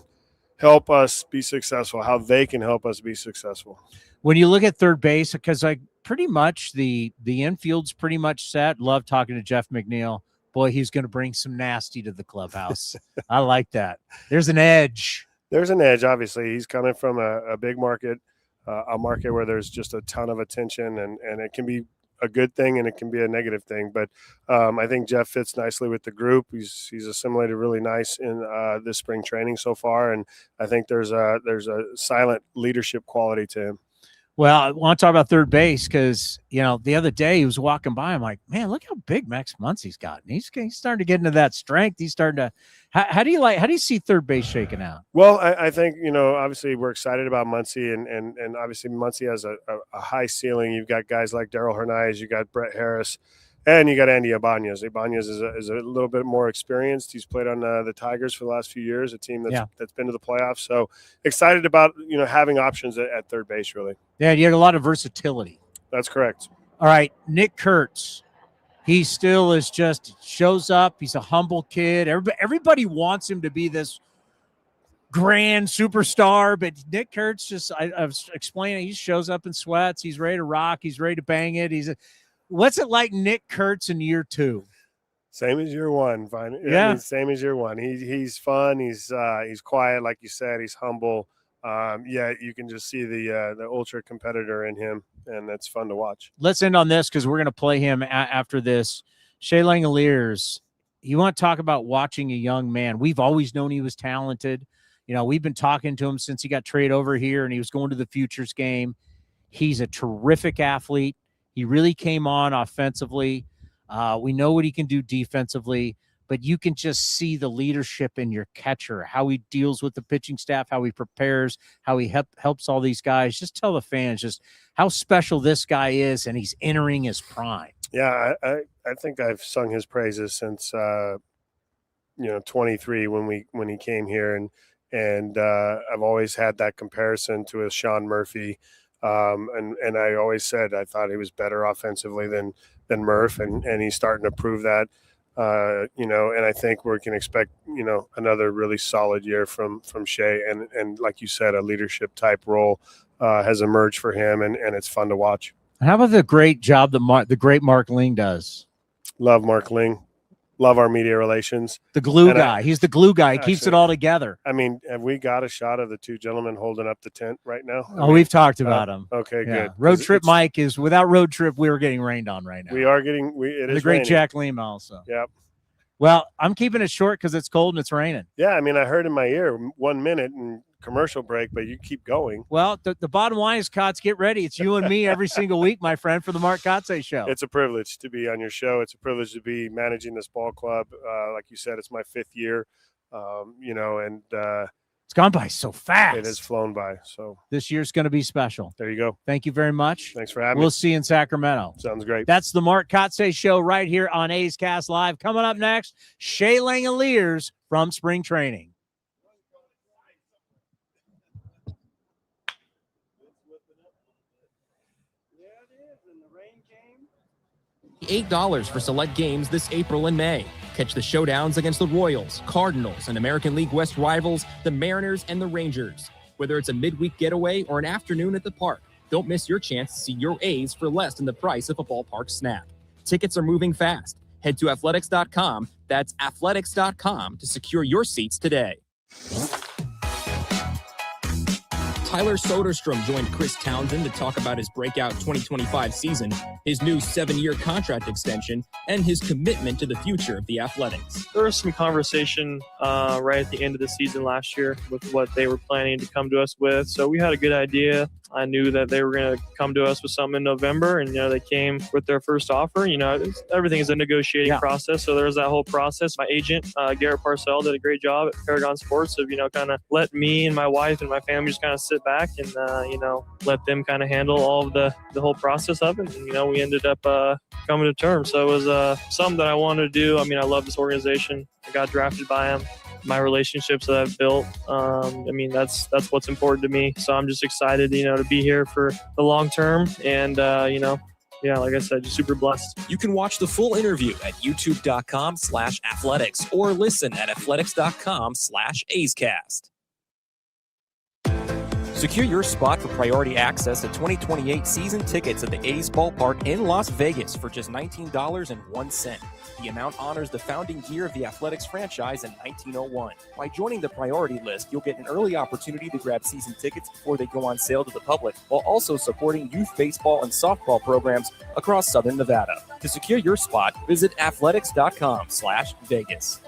help us be successful, how they can help us be successful. When you look at third base, because pretty much the infield's pretty much set. Love talking to Jeff McNeil. Boy, he's going to bring some nasty to the clubhouse. I like that. There's an edge. There's an edge, obviously. He's coming from a big market, a market where there's just a ton of attention, and it can be a good thing and it can be a negative thing. But I think Jeff fits nicely with the group. He's assimilated really nice in this spring training so far, and I think there's a silent leadership quality to him. Well, I want to talk about third base because, the other day he was walking by. I'm like, man, look how big Max Muncy's got. And he's starting to get into that strength. He's starting to how do you see third base shaking out? Well, I think, obviously we're excited about Muncy, and obviously Muncy has a high ceiling. You've got guys like Darryl Hernandez, you got Brett Harris, and you got Andy Ibanez. Ibanez is a little bit more experienced. He's played on the Tigers for the last few years, a team that's been to the playoffs. So excited about having options at third base, really. Yeah, you had a lot of versatility. That's correct. All right, Nick Kurtz. He still is just shows up. He's a humble kid. Everybody wants him to be this grand superstar, but Nick Kurtz I was explaining, he shows up in sweats. He's ready to rock. He's ready to bang it. What's it like, Nick Kurtz, in year 2? Same as year 1. Fine. Yeah. I mean, same as year 1. He's fun. He's quiet, like you said. He's humble. Yeah, you can just see the ultra competitor in him, and that's fun to watch. Let's end on this because we're going to play him after this. Shea Langeliers, you want to talk about watching a young man. We've always known he was talented. We've been talking to him since he got traded over here and he was going to the Futures game. He's a terrific athlete. He really came on offensively. We know what he can do defensively, but you can just see the leadership in your catcher, how he deals with the pitching staff, how he prepares, how he helps all these guys. Just tell the fans just how special this guy is, and he's entering his prime. Yeah, I think I've sung his praises since 23 when he came here, and I've always had that comparison to a Sean Murphy. And I always said I thought he was better offensively than Murph, and he's starting to prove that. And I think we can expect another really solid year from Shea, and like you said, a leadership type role has emerged for him, and it's fun to watch. How about the great job that the great Mark Ling does? Love Mark Ling. Love our media relations. The glue guy. He's the glue guy. He keeps it all together. I mean, have we got a shot of the two gentlemen holding up the tent right now? We've talked about him. Okay, yeah. good. Road Trip Mike is without Road Trip. We were getting rained on right now. We are getting. It is the great raining. Jack Lima also. Yep. Well, I'm keeping it short because it's cold and it's raining. Yeah, I mean, I heard in my ear 1 minute and commercial break, but you keep going. Well, the bottom line is, Kots, get ready. It's you and me every single week, my friend, for the Mark Kotsay Show. It's a privilege to be on your show. It's a privilege to be managing this ball club. Like you said, it's my 5th year, and it's gone by so fast. It has flown by. So this year's going to be special. There you go. Thank you very much. Thanks for having me. We'll see you in Sacramento. Sounds great. That's the Mark Kotsay Show right here on A's Cast Live. Coming up next, Shea Langeliers from spring training. $8 for select games this April and May. Catch the showdowns against the Royals, Cardinals, and American League West rivals, the Mariners and the Rangers. Whether it's a midweek getaway or an afternoon at the park, don't miss your chance to see your A's for less than the price of a ballpark snack. Tickets are moving fast. Head to athletics.com, that's athletics.com, to secure your seats today. Tyler Soderstrom joined Chris Townsend to talk about his breakout 2025 season, his new 7-year contract extension, and his commitment to the future of the Athletics. There was some conversation right at the end of the season last year with what they were planning to come to us with. So we had a good idea. I knew that they were going to come to us with something in November, and, they came with their first offer. Everything is a negotiating process. So there's that whole process. My agent, Garrett Parcell, did a great job at Paragon Sports of, kind of let me and my wife and my family just kind of sit back and, let them kind of handle all of the whole process of it. And, we ended up coming to terms. So it was something that I wanted to do. I love this organization. I got drafted by them. My relationships that I've built, that's what's important to me. So I'm just excited, to be here for the long term. And, like I said, just super blessed. You can watch the full interview at youtube.com/athletics or listen at athletics.com/A'sCast. Secure your spot for priority access to 2028 season tickets at the A's ballpark in Las Vegas for just $19.01. The amount honors the founding year of the Athletics franchise in 1901. By joining the priority list, you'll get an early opportunity to grab season tickets before they go on sale to the public, while also supporting youth baseball and softball programs across Southern Nevada. To secure your spot, visit athletics.com/Vegas.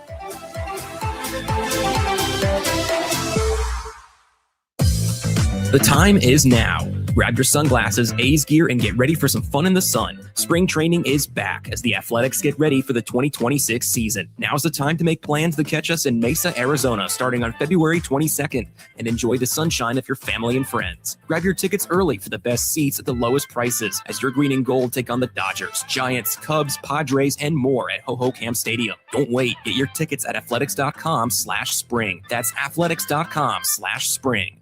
The time is now. Grab your sunglasses, A's gear, and get ready for some fun in the sun. Spring training is back as the Athletics get ready for the 2026 season. Now's the time to make plans to catch us in Mesa, Arizona, starting on February 22nd, and enjoy the sunshine of your family and friends. Grab your tickets early for the best seats at the lowest prices as your green and gold take on the Dodgers, Giants, Cubs, Padres, and more at Hohokam Stadium. Don't wait. Get your tickets at athletics.com/spring. That's athletics.com/spring.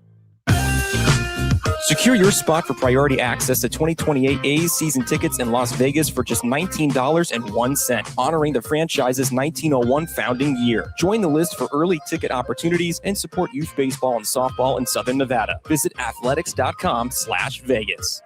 Secure your spot for priority access to 2028 A's season tickets in Las Vegas for just $19.01, honoring the franchise's 1901 founding year. Join the list for early ticket opportunities and support youth baseball and softball in Southern Nevada. Visit athletics.com/Vegas.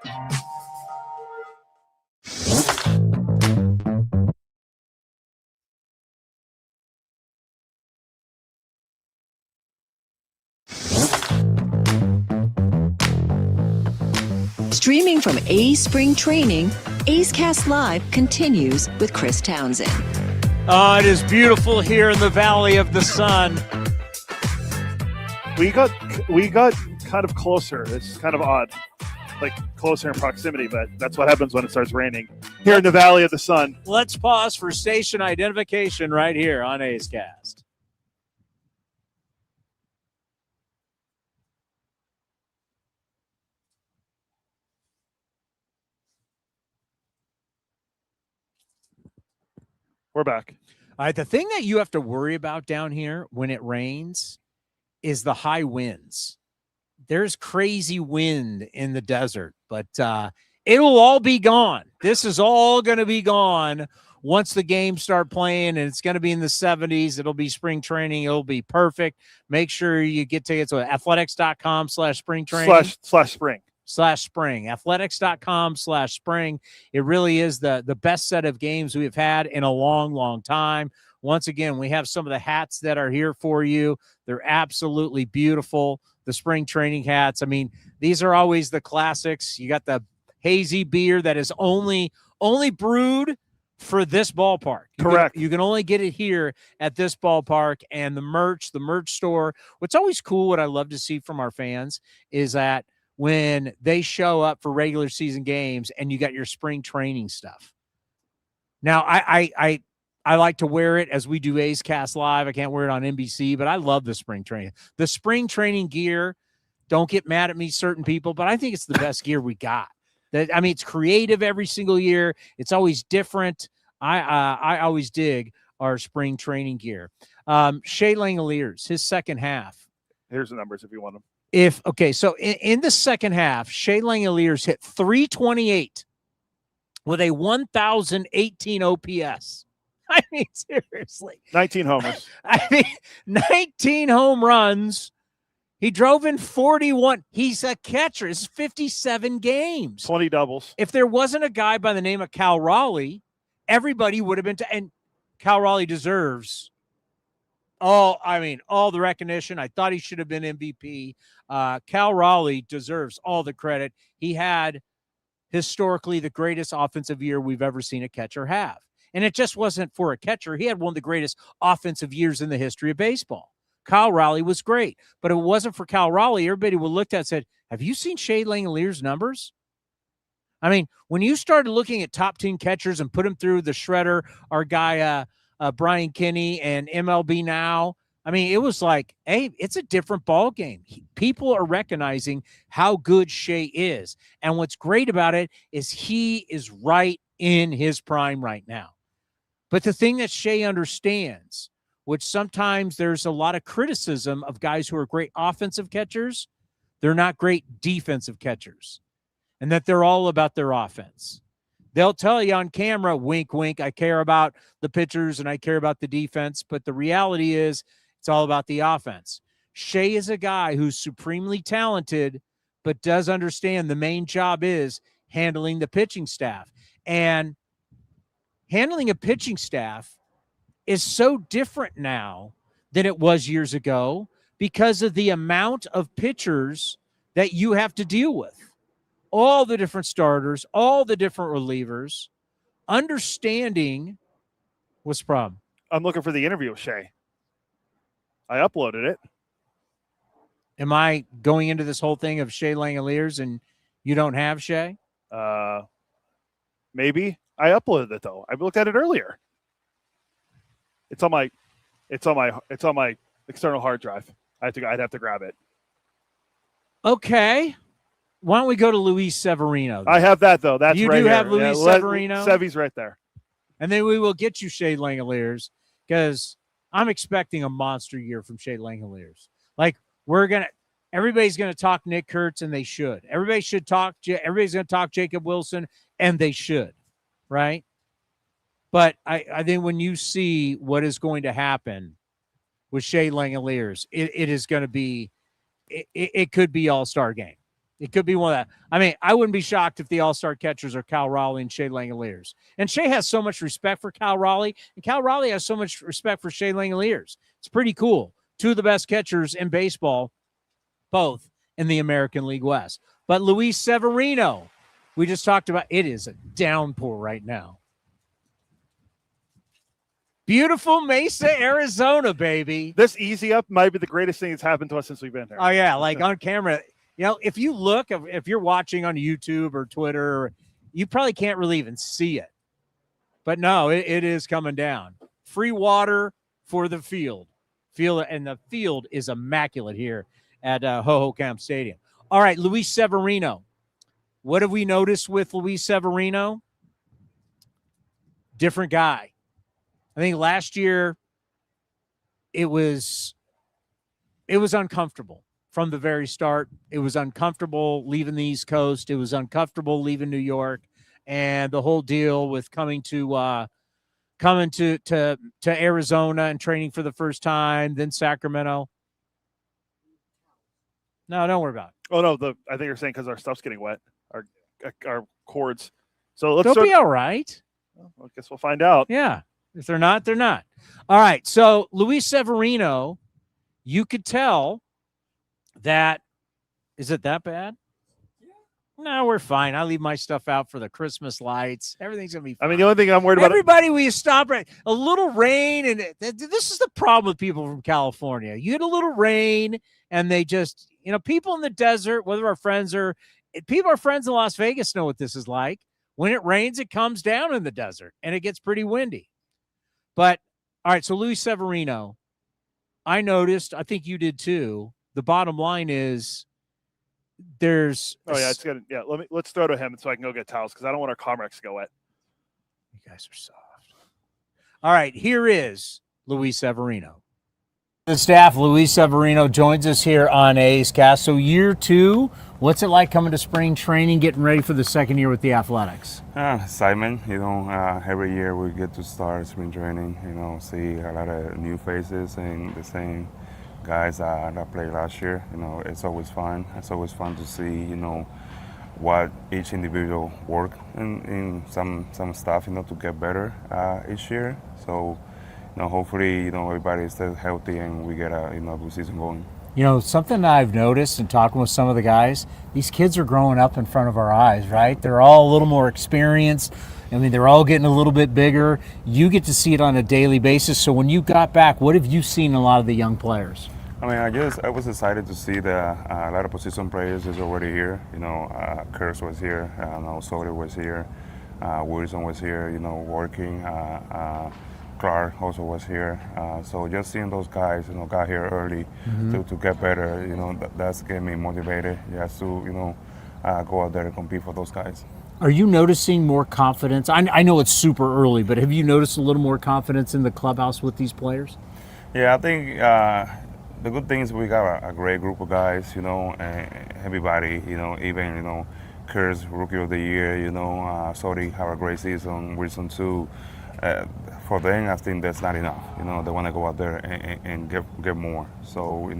Streaming from A's Spring Training, A's Cast Live continues with Chris Townsend. Oh, it is beautiful here in the Valley of the Sun. We got kind of closer. It's kind of odd, like closer in proximity, but that's what happens when it starts raining here in the Valley of the Sun. Let's pause for station identification right here on A's Cast. We're back. All right, the thing that you have to worry about down here when it rains is the high winds. There's crazy wind in the desert, but it'll all be gone. This is all going to be gone once the games start playing, and it's going to be in the 70s. It'll be spring training. It'll be perfect. Make sure you get tickets to athletics.com/spring training. /spring. Athletics.com/spring. It really is the best set of games we've had in a long, long time. Once again, we have some of the hats that are here for you. They're absolutely beautiful. The spring training hats. I mean, these are always the classics. You got the hazy beer that is only brewed for this ballpark. Correct. You can only get it here at this ballpark. And the merch store. What's always cool, what I love to see from our fans is that when they show up for regular season games and you got your spring training stuff. Now, I like to wear it as we do A's Cast Live. I can't wear it on NBC, but I love the spring training. The spring training gear, don't get mad at me, certain people, but I think it's the best gear we got. It's creative every single year. It's always different. I always dig our spring training gear. Shea Langeliers, his second half. Here's the numbers if you want them. So in the second half, Shea Langeliers hit 328 with a 1,018 OPS. I mean, seriously. 19 homers. I mean, 19 home runs. He drove in 41. He's a catcher. It's 57 games. 20 doubles. If there wasn't a guy by the name of Cal Raleigh, everybody would have been and Cal Raleigh deserves all the recognition. I thought he should have been MVP. Cal Raleigh deserves all the credit. He had historically the greatest offensive year we've ever seen a catcher have. And it just wasn't for a catcher. He had one of the greatest offensive years in the history of baseball. Cal Raleigh was great. But if it wasn't for Cal Raleigh, everybody would look at it and said, have you seen Shea Langeliers' numbers? I mean, when you started looking at top 10 catchers and put them through the shredder, our guy Brian Kinney and MLB Now, I mean, it was like, hey, it's a different ball game. People are recognizing how good Shea is. And what's great about it is he is right in his prime right now. But the thing that Shea understands, which sometimes there's a lot of criticism of guys who are great offensive catchers, they're not great defensive catchers, and that they're all about their offense. They'll tell you on camera, wink, wink, I care about the pitchers and I care about the defense, but the reality is it's all about the offense. Shea is a guy who's supremely talented, but does understand the main job is handling the pitching staff. And handling a pitching staff is so different now than it was years ago because of the amount of pitchers that you have to deal with. All the different starters, all the different relievers, understanding what's the problem. I'm looking for the interview with Shea. I uploaded it. Am I going into this whole thing of Shea Langeliers and you don't have Shea? Maybe. I uploaded it though. I looked at it earlier. It's on my external hard drive. I'd have to grab it. Okay. Why don't we go to Luis Severino? I have that though. That's you right do here. have Luis Severino. Sevy's right there. And then we will get you Shea Langeliers because I'm expecting a monster year from Shea Langeliers. Like everybody's gonna talk Nick Kurtz, and they should. Everybody's gonna talk Jacob Wilson, and they should, right? But I think when you see what is going to happen with Shea Langeliers, it is going to be, it could be all-star game. It could be one of that. I mean, I wouldn't be shocked if the all-star catchers are Cal Raleigh and Shea Langeliers. And Shea has so much respect for Cal Raleigh, and Cal Raleigh has so much respect for Shea Langeliers. It's pretty cool. Two of the best catchers in baseball, both in the American League West. But Luis Severino, we just talked about, it is a downpour right now. Beautiful Mesa, Arizona, baby. This easy up might be the greatest thing that's happened to us since we've been here. Oh, yeah, like on camera. You know, if you look, if you're watching on YouTube or Twitter, you probably can't really even see it. But no, it is coming down. Free water for the field. And the field is immaculate here at Hohokam Stadium. All right, Luis Severino. What have we noticed with Luis Severino? Different guy. I think last year it was uncomfortable from the very start. It was uncomfortable leaving the East Coast. It was uncomfortable leaving New York, and the whole deal with coming to Arizona and training for the first time, then Sacramento. No, don't worry about it. Oh no, I think you're saying because our stuff's getting wet, our cords. So they'll be all right. Well, I guess we'll find out. Yeah. If they're not, they're not. All right. So Luis Severino, you could tell that. Is it that bad? No, we're fine. I leave my stuff out for the Christmas lights. Everything's going to be fine. I mean, the only thing I'm worried about. Everybody, we stop right. A little rain. And this is the problem with people from California. You get a little rain and they just, people in the desert, whether our friends in Las Vegas know what this is like. When it rains, it comes down in the desert and it gets pretty windy. But, all right, so Luis Severino, I noticed, I think you did too, the bottom line is there's... Oh, yeah, it's good. Yeah, let's throw to him so I can go get towels because I don't want our Comrex to go wet. You guys are soft. All right, here is Luis Severino. The staff, Luis Severino, joins us here on A's Cast. So year 2, what's it like coming to spring training, getting ready for the second year with the Athletics? Excitement, every year we get to start spring training, see a lot of new faces and the same guys that played last year. It's always fun. It's always fun to see, what each individual work in some stuff, to get better each year. So, hopefully, everybody stays healthy and we get a good season going. Something I've noticed in talking with some of the guys, these kids are growing up in front of our eyes, right? They're all a little more experienced. They're all getting a little bit bigger. You get to see it on a daily basis. So when you got back, what have you seen in a lot of the young players? I was excited to see that a lot of position players is already here. Kurtz was here, Soto was here, Wilson was here, working. Clark also was here. So just seeing those guys, got here early to get better, that's getting me motivated. Just to, go out there and compete for those guys. Are you noticing more confidence? I know it's super early, but have you noticed a little more confidence in the clubhouse with these players? Yeah, I think the good thing is we got a great group of guys, and everybody, even, Kurtz, Rookie of the Year, Sodi have a great season, Wilson too. For them, I think that's not enough. They want to go out there and get more. So,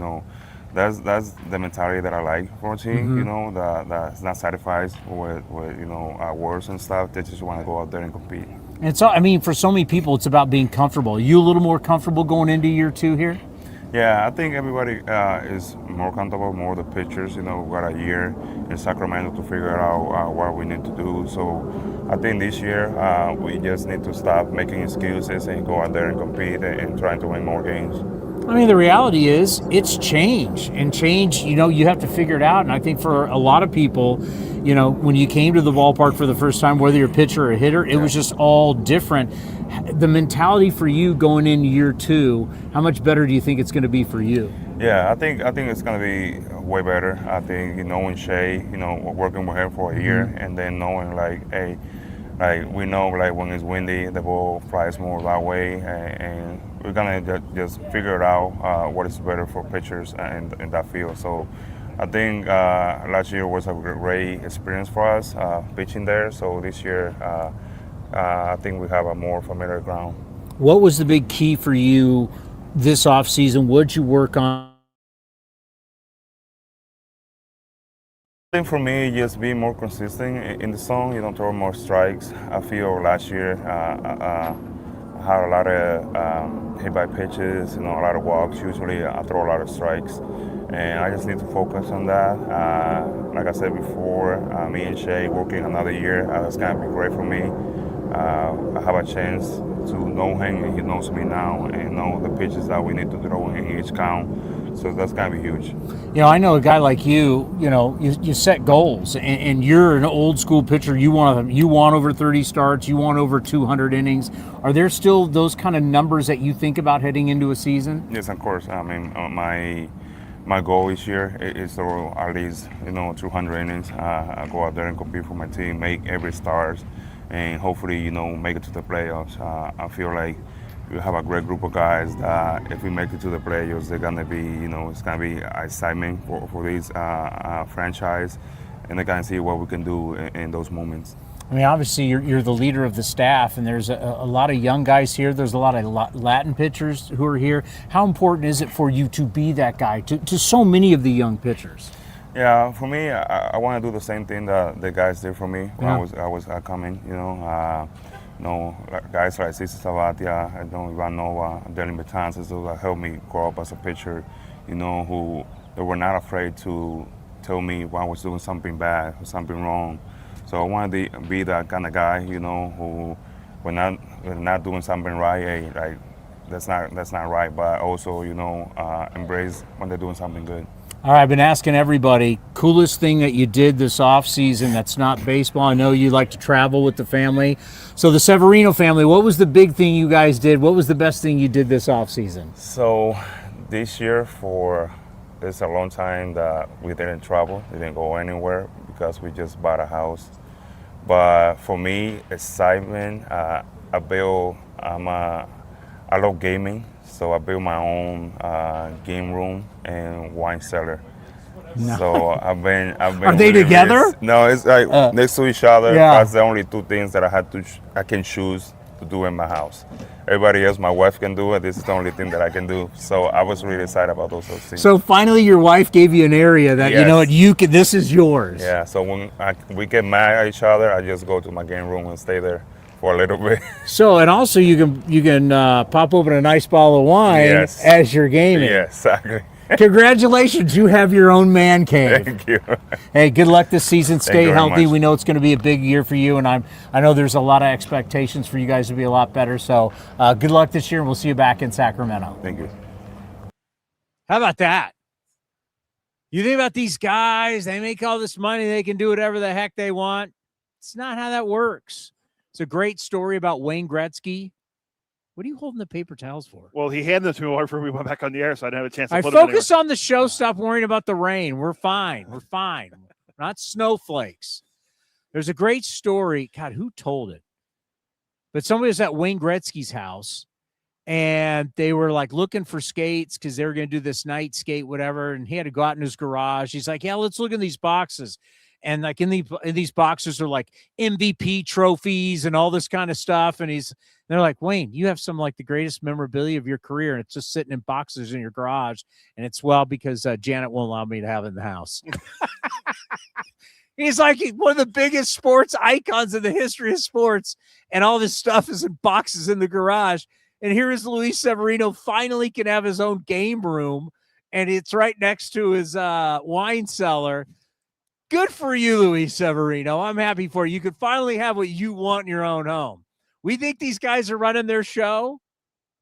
that's the mentality that I like for a team. That's not satisfied with awards and stuff. They just want to go out there and compete. And so, for so many people, it's about being comfortable. Are you a little more comfortable going into year 2 here? Yeah, I think everybody is more comfortable, more the pitchers. We've got a year in Sacramento to figure out what we need to do. So I think this year we just need to stop making excuses and go out there and compete and trying to win more games. The reality is it's change. And change, you have to figure it out. And I think for a lot of people, when you came to the ballpark for the first time, whether you're a pitcher or a hitter, it was just all different. The mentality for you going into year 2, how much better do you think it's going to be for you? Yeah, I think it's going to be way better. I think, knowing Shea, working with him for a year and then knowing we know when it's windy, the ball flies more that way, and we're gonna just figure it out what is better for pitchers in that field. So I think last year was a great experience for us pitching there. So this year, I think we have a more familiar ground. What was the big key for you this offseason? What did you work on? I think for me, just being more consistent in the zone, throw more strikes. I feel last year I had a lot of hit by pitches, a lot of walks. Usually I throw a lot of strikes, and I just need to focus on that. Like I said before, me and Shea working another year, that's going to be great for me. I have a chance to know him, and he knows me now, and know the pitches that we need to throw in each count. So that's going to be huge. I know a guy like you, you set goals, and you're an old school pitcher. You want over 30 starts, you want over 200 innings. Are there still those kind of numbers that you think about heading into a season? Yes, of course. My goal this year is to throw at least 200 innings. I go out there and compete for my team, make every start, and hopefully make it to the playoffs. I feel like we have a great group of guys that if we make it to the playoffs, they're gonna be, it's gonna be excitement for this franchise, and they're gonna see what we can do in those moments. Obviously you're the leader of the staff, and there's a lot of young guys here. There's a lot of Latin pitchers who are here. How important is it for you to be that guy to so many of the young pitchers? Yeah, for me, I want to do the same thing that the guys did for me when I was coming. Guys like Cesar Sabatia, Ivanova, Dylan Betances, those that helped me grow up as a pitcher, who they were not afraid to tell me when I was doing something bad or something wrong. So I wanted to be that kind of guy, who when not doing something right, like that's not right, but also, embrace when they're doing something good. All right, I've been asking everybody, coolest thing that you did this off season that's not baseball. I know you like to travel with the family. So the Severino family, what was the big thing you guys did? What was the best thing you did this off season? So this year, it's a long time that we didn't travel, we didn't go anywhere because we just bought a house. But for me, excitement, I love gaming. So I built my own game room and wine cellar. No. So I've been. Are they together? No, it's like next to each other. Yeah. That's the only two things that I can choose to do in my house. Everybody else, my wife can do it. This is the only thing that I can do. So I was really excited about those things. So finally, your wife gave you an area that you know what you can. This is yours. Yeah. So when we get mad at each other, I just go to my game room and stay there for a little bit. So and also you can pop open a nice bottle of wine as you're gaming. Yeah, exactly. Congratulations, you have your own man cave. Thank you. Hey, good luck this season. Stay healthy. Much. We know it's going to be a big year for you, and I know there's a lot of expectations for you guys to be a lot better. So good luck this year, and we'll see you back in Sacramento. Thank you. How about that? You think about these guys, they make all this money, they can do whatever the heck they want. It's not how that works. It's a great story about Wayne Gretzky. What are you holding the paper towels for? Well, he handed them to me before we went back on the air, so I didn't have a chance to put focus them on the show. Stop worrying about the rain. We're fine. We're fine. We're not snowflakes. There's a great story. God, who told it? But somebody was at Wayne Gretzky's house, and they were like looking for skates because they were going to do this night skate, whatever. And he had to go out in his garage. He's like, yeah, let's look in these boxes. And like in these boxes are like MVP trophies and all this kind of stuff. And they're like, Wayne, you have some like the greatest memorabilia of your career, and it's just sitting in boxes in your garage. And it's because Janet won't allow me to have it in the house. He's like one of the biggest sports icons in the history of sports, and all this stuff is in boxes in the garage. And here is Luis Severino finally can have his own game room, and it's right next to his wine cellar. Good for you, Luis Severino. I'm happy for you. You could finally have what you want in your own home. We think these guys are running their show.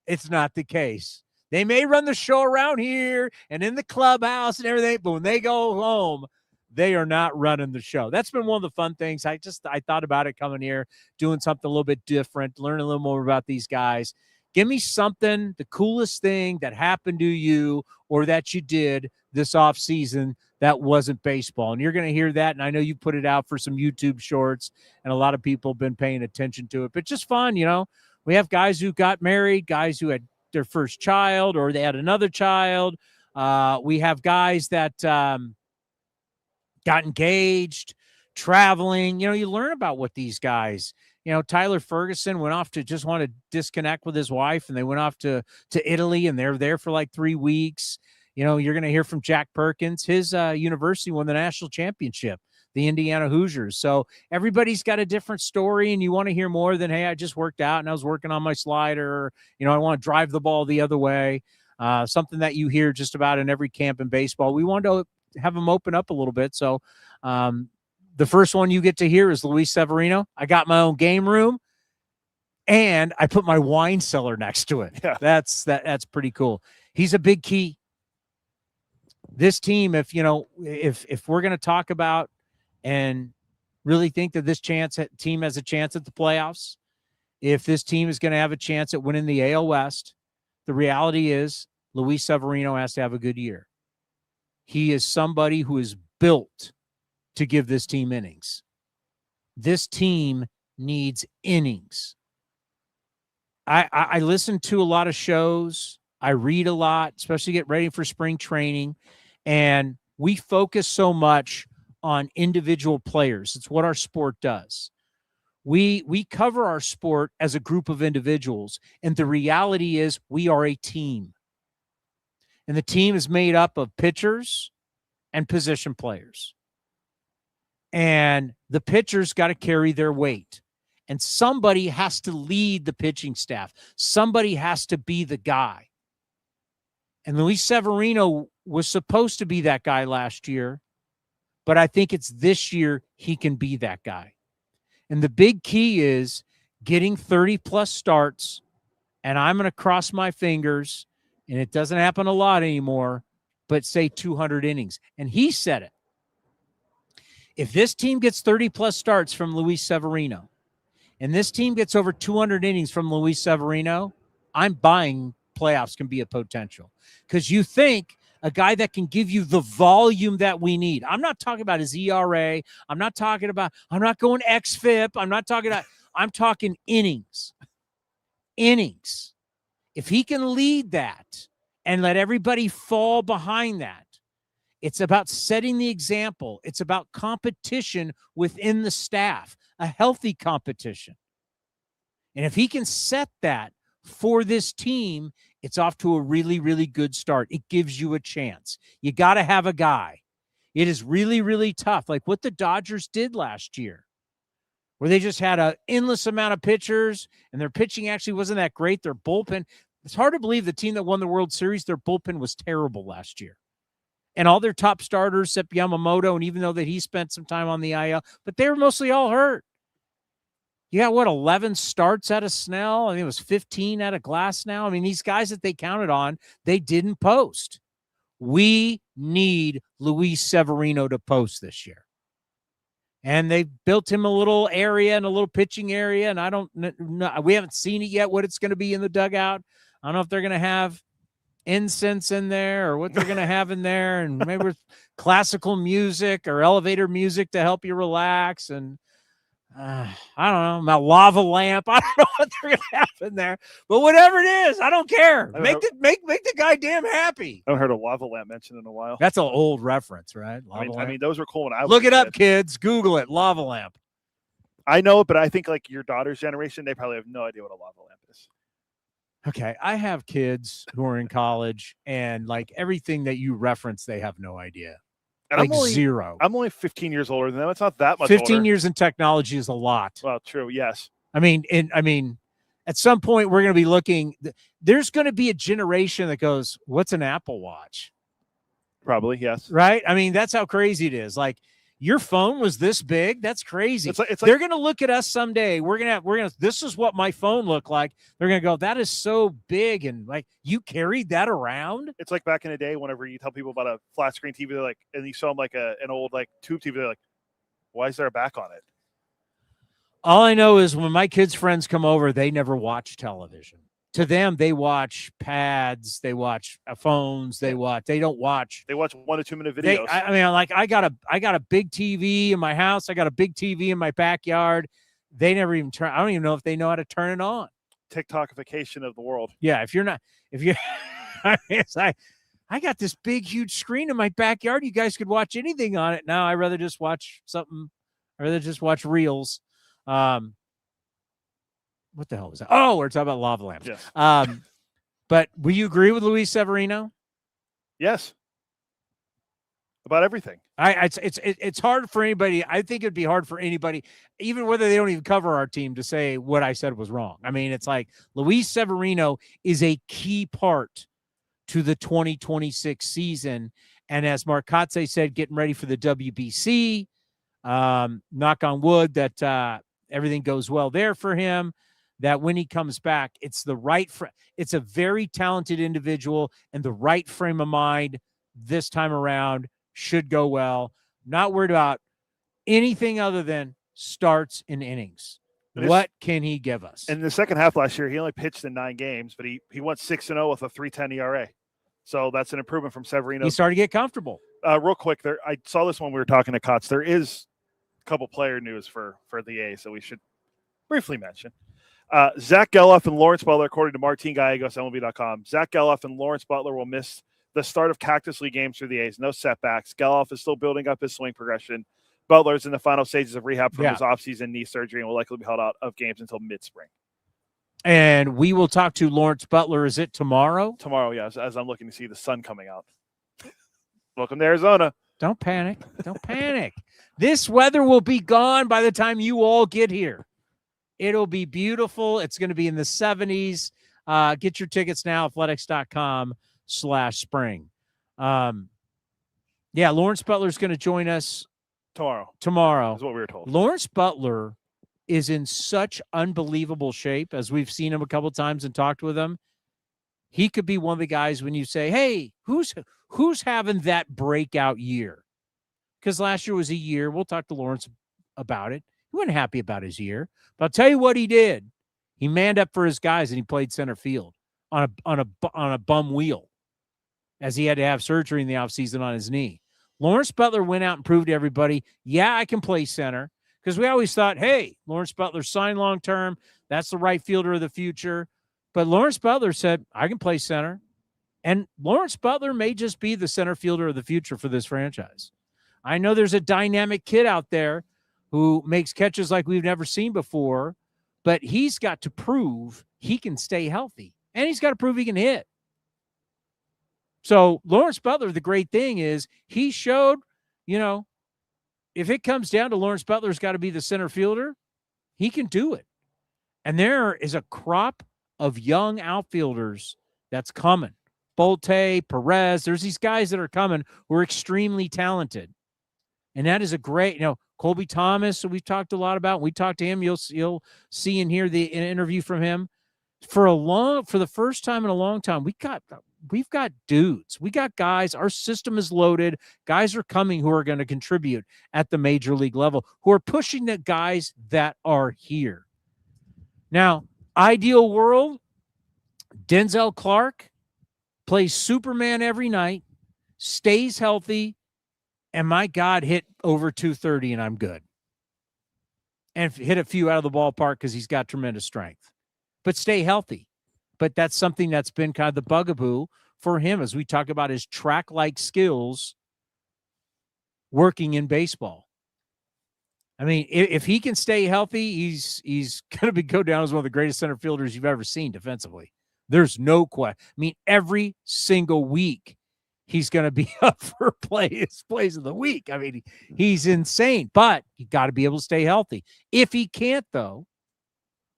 It's not the case. They may run the show around here and in the clubhouse and everything, but when they go home, they are not running the show. That's been one of the fun things. I thought about it coming here, doing something a little bit different, learning a little more about these guys. Give me something, the coolest thing that happened to you or that you did this offseason that wasn't baseball. And you're going to hear that, and I know you put it out for some YouTube shorts, and a lot of people have been paying attention to it. But just fun, you know. We have guys who got married, guys who had their first child or they had another child. We have guys that got engaged, traveling. You know, you learn about what these guys – you know, Tyler Ferguson went off to just want to disconnect with his wife, and they went off to Italy, and they're there for like 3 weeks. You know, you're going to hear from Jack Perkins. His university won the national championship, the Indiana Hoosiers. So everybody's got a different story, and you want to hear more than, hey, I just worked out and I was working on my slider. You know, I want to drive the ball the other way. Something that you hear just about in every camp in baseball. We wanted to have them open up a little bit. So, the first one you get to hear is Luis Severino. I got my own game room, and I put my wine cellar next to it. Yeah. That's pretty cool. He's a big key. This team, if we're going to talk about and really think that this team has a chance at the playoffs, if this team is going to have a chance at winning the AL West, the reality is Luis Severino has to have a good year. He is somebody who is built to give this team innings. This team needs innings. I listen to a lot of shows. I read a lot, especially get ready for spring training. And we focus so much on individual players. It's what our sport does. We cover our sport as a group of individuals. And the reality is we are a team. And the team is made up of pitchers and position players. And the pitchers got to carry their weight. And somebody has to lead the pitching staff. Somebody has to be the guy. And Luis Severino was supposed to be that guy last year, but I think it's this year he can be that guy. And the big key is getting 30-plus starts, and I'm going to cross my fingers, and it doesn't happen a lot anymore, but say 200 innings. And he said it. If this team gets 30-plus starts from Luis Severino, and this team gets over 200 innings from Luis Severino, I'm buying playoffs can be a potential. Because you think a guy that can give you the volume that we need. I'm not talking about his ERA. I'm not going XFIP. I'm talking innings. Innings. If he can lead that and let everybody fall behind that, it's about setting the example. It's about competition within the staff, a healthy competition. And if he can set that for this team, it's off to a really, really good start. It gives you a chance. You got to have a guy. It is really, really tough, like what the Dodgers did last year, where they just had an endless amount of pitchers, and their pitching actually wasn't that great. Their bullpen, it's hard to believe the team that won the World Series, their bullpen was terrible last year. And all their top starters, except Yamamoto, and even though that he spent some time on the IL, but they were mostly all hurt. You got, 11 starts out of Snell? I think it was 15 out of Glasnow. I mean, these guys that they counted on, they didn't post. We need Luis Severino to post this year. And they built him a little area and a little pitching area, and I don't know. We haven't seen it yet, what it's going to be in the dugout. I don't know if they're going to have incense in there or what they're going to have in there, and maybe with classical music or elevator music to help you relax, and I don't know, my lava lamp. I don't know what they're going to have in there, but whatever it is, I don't care. Make the guy damn happy. I haven't heard a lava lamp mentioned in a while. That's an old reference, right? I mean, those were cool when I was Look it a up, kid. kids. Google it. Lava lamp. I know it, but I think like your daughter's generation, they probably have no idea what a lava lamp is. Okay, I have kids who are in college, and like everything that you reference, they have no idea. And like I'm only, zero. I'm only 15 years older than them. It's not that much 15 older. years in technology is a lot. Well, true, yes. I mean, at some point we're going to be looking. There's going to be a generation that goes, "What's an Apple Watch?" Probably, yes. Right? I mean, that's how crazy it is. Like, your phone was this big? That's crazy. It's like, they're going to look at us someday. We're going to, this is what my phone looked like. They're going to go, that is so big. And like, you carried that around? It's like back in the day, whenever you tell people about a flat screen TV, they're like, and you show them like an old like tube TV, they're like, why is there a back on it? All I know is when my kids' friends come over, they never watch television. To them, they watch pads, they watch phones, they don't watch. They watch 1 to 2 minute videos. I got a big TV in my house. I got a big TV in my backyard. They never even turn. I don't even know if they know how to turn it on. TikTokification of the world. Yeah, I got this big, huge screen in my backyard. You guys could watch anything on it. Now I'd rather just watch something. I'd rather just watch reels. What the hell was that? Oh, we're talking about lava lamps. Yes. But will you agree with Luis Severino? Yes. About everything. It's hard for anybody. I think it'd be hard for anybody, even whether they don't even cover our team, to say what I said was wrong. I mean, it's like Luis Severino is a key part to the 2026 season. And as Mark Kotsay said, getting ready for the WBC, knock on wood that everything goes well there for him, that when he comes back, it's it's a very talented individual, and the right frame of mind this time around should go well. Not worried about anything other than starts and innings. What can he give us? In the second half last year, he only pitched in 9 games, but he went 6-0 with a 3.10 ERA. So that's an improvement from Severino. He started to get comfortable. Real quick, I saw this when we were talking to Kotz. There is a couple player news for the A's, so we should briefly mention. Zach Geloff and Lawrence Butler, according to Martin Gallegos, MLB.com. Zach Geloff and Lawrence Butler will miss the start of Cactus League games for the A's. No setbacks. Geloff is still building up his swing progression. Butler's in the final stages of rehab from his offseason knee surgery and will likely be held out of games until mid-spring. And we will talk to Lawrence Butler. Is it tomorrow? Tomorrow, yes, as I'm looking to see the sun coming out. Welcome to Arizona. Don't panic. Don't panic. This weather will be gone by the time you all get here. It'll be beautiful. It's going to be in the 70s. Get your tickets now, athletics.com/spring. Lawrence Butler's going to join us tomorrow. Is what we were told. Lawrence Butler is in such unbelievable shape, as we've seen him a couple times and talked with him. He could be one of the guys when you say, hey, who's having that breakout year? Because last year was a year. We'll talk to Lawrence about it. He wasn't happy about his year. But I'll tell you what he did. He manned up for his guys, and he played center field on a bum wheel, as he had to have surgery in the offseason on his knee. Lawrence Butler went out and proved to everybody, I can play center. Because we always thought, hey, Lawrence Butler signed long-term. That's the right fielder of the future. But Lawrence Butler said, I can play center. And Lawrence Butler may just be the center fielder of the future for this franchise. I know there's a dynamic kid out there who makes catches like we've never seen before, but he's got to prove he can stay healthy. And he's got to prove he can hit. So Lawrence Butler, the great thing is he showed, if it comes down to Lawrence Butler's got to be the center fielder, he can do it. And there is a crop of young outfielders that's coming. Bolte, Perez, there's these guys that are coming who are extremely talented. And that is a great, Colby Thomas, who we've talked a lot about. We talked to him. You'll see and hear the interview from him. For the first time in a long time, we've got dudes. We got guys. Our system is loaded. Guys are coming who are going to contribute at the major league level, who are pushing the guys that are here. Now, ideal world, Denzel Clark plays Superman every night, stays healthy, and my God, hit over 230 and I'm good. And hit a few out of the ballpark because he's got tremendous strength. But stay healthy. But that's something that's been kind of the bugaboo for him as we talk about his track-like skills working in baseball. I mean, if he can stay healthy, he's going to go down as one of the greatest center fielders you've ever seen defensively. There's no question. I mean, every single week he's going to be up for plays of the week. I mean, he's insane, but you got to be able to stay healthy. If he can't, though,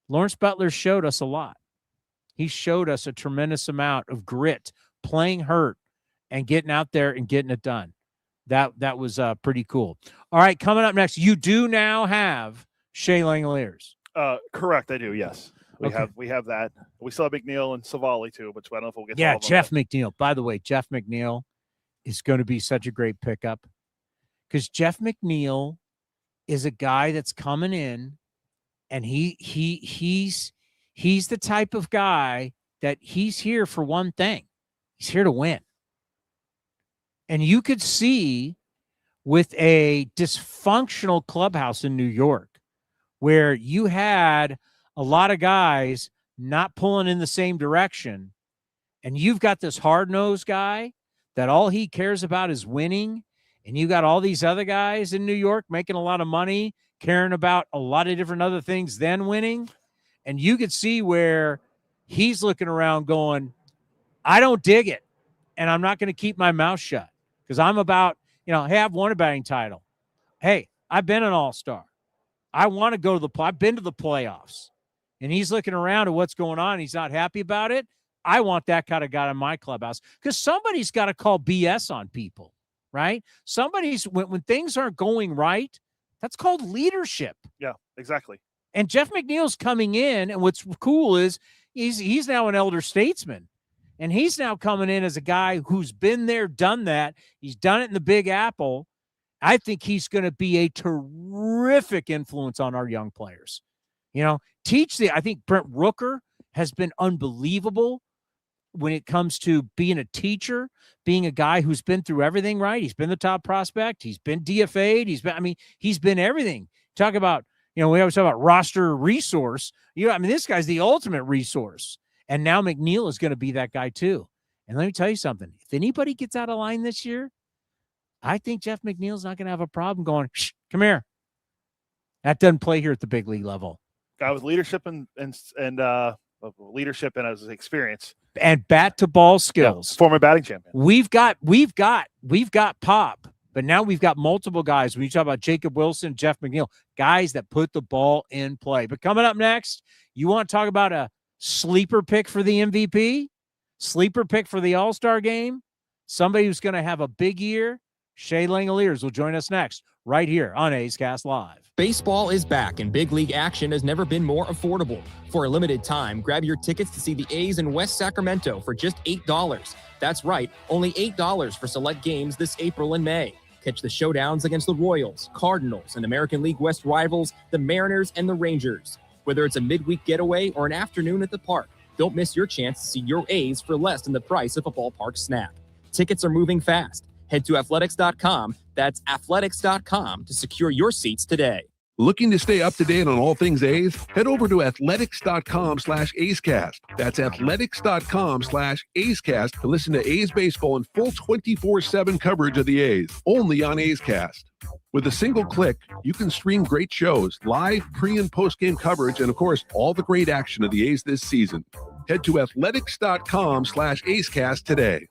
Lawrence Butler showed us a lot. He showed us a tremendous amount of grit, playing hurt and getting out there and getting it done. That was pretty cool. All right, coming up next, you do now have Shea Langeliers. Correct, I do, yes. We have that. We still have McNeil and Savali too, but I don't know if we'll get to all of them. Jeff McNeil. By the way, Jeff McNeil is going to be such a great pickup because Jeff McNeil is a guy that's coming in, and he's the type of guy that he's here for one thing. He's here to win. And you could see with a dysfunctional clubhouse in New York where you had a lot of guys not pulling in the same direction, and you've got this hard-nosed guy that all he cares about is winning, and you got all these other guys in New York making a lot of money, caring about a lot of different other things than winning, and you could see where he's looking around going, I don't dig it, and I'm not going to keep my mouth shut because I'm about, hey, I've won a batting title. Hey, I've been an all-star. I want to go to I've been to the playoffs. And he's looking around at what's going on. He's not happy about it. I want that kind of guy in my clubhouse because somebody's got to call BS on people, right? When things aren't going right, that's called leadership. Yeah, exactly. And Jeff McNeil's coming in, and what's cool is he's now an elder statesman. And he's now coming in as a guy who's been there, done that. He's done it in the Big Apple. I think he's going to be a terrific influence on our young players. I think Brent Rooker has been unbelievable when it comes to being a teacher, being a guy who's been through everything, right? He's been the top prospect. He's been DFA'd. He's been everything. Talk about, we always talk about roster resource. This guy's the ultimate resource. And now McNeil is going to be that guy too. And let me tell you something. If anybody gets out of line this year, I think Jeff McNeil's not going to have a problem going, shh, come here. That doesn't play here at the big league level. Guy with leadership and leadership and as experience and bat to ball skills. Yeah, former batting champion. We've got Pop, but now we've got multiple guys. When you talk about Jacob Wilson, Jeff McNeil, guys that put the ball in play. But coming up next, you want to talk about a sleeper pick for the MVP, sleeper pick for the All-Star game, somebody who's going to have a big year. Shea Langeliers will join us next, right here on A's Cast Live. Baseball is back, and big league action has never been more affordable. For a limited time, grab your tickets to see the A's in West Sacramento for just $8. That's right, only $8 for select games this April and May. Catch the showdowns against the Royals, Cardinals, and American League West rivals, the Mariners and the Rangers. Whether it's a midweek getaway or an afternoon at the park, don't miss your chance to see your A's for less than the price of a ballpark snack. Tickets are moving fast. Head to athletics.com, that's athletics.com, to secure your seats today. Looking to stay up to date on all things A's? Head over to athletics.com/A'sCast. That's athletics.com/A'sCast to listen to A's baseball in full 24/7 coverage of the A's, only on A's Cast. With a single click, you can stream great shows, live pre- and post-game coverage, and of course, all the great action of the A's this season. Head to athletics.com/A'sCast today.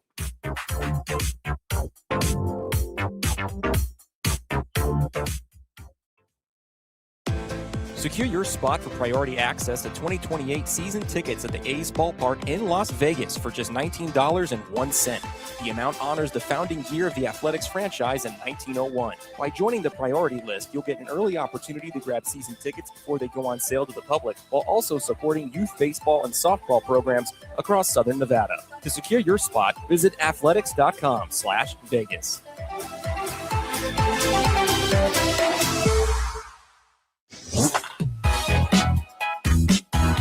Secure your spot for priority access to 2028 season tickets at the A's Ballpark in Las Vegas for just $19.01. The amount honors the founding year of the Athletics franchise in 1901. By joining the priority list, you'll get an early opportunity to grab season tickets before they go on sale to the public, while also supporting youth baseball and softball programs across Southern Nevada. To secure your spot, visit athletics.com/Vegas.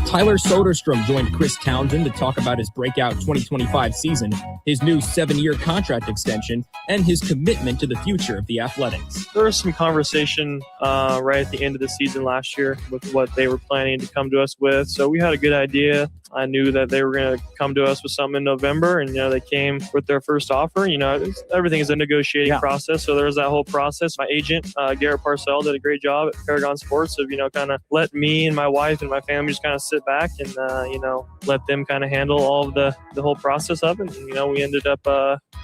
Tyler Soderstrom joined Chris Townsend to talk about his breakout 2025 season, his new 7-year contract extension, and his commitment to the future of the Athletics. There was some conversation right at the end of the season last year with what they were planning to come to us with. So we had a good idea. I knew that they were going to come to us with something in November, and, they came with their first offer. Everything is a negotiating process. So there was that whole process. My agent, Garrett Parcell, did a great job at Paragon Sports of, kind of let me and my wife and my family just kind of sit back and, let them kind of handle all of the whole process of it. And, we ended up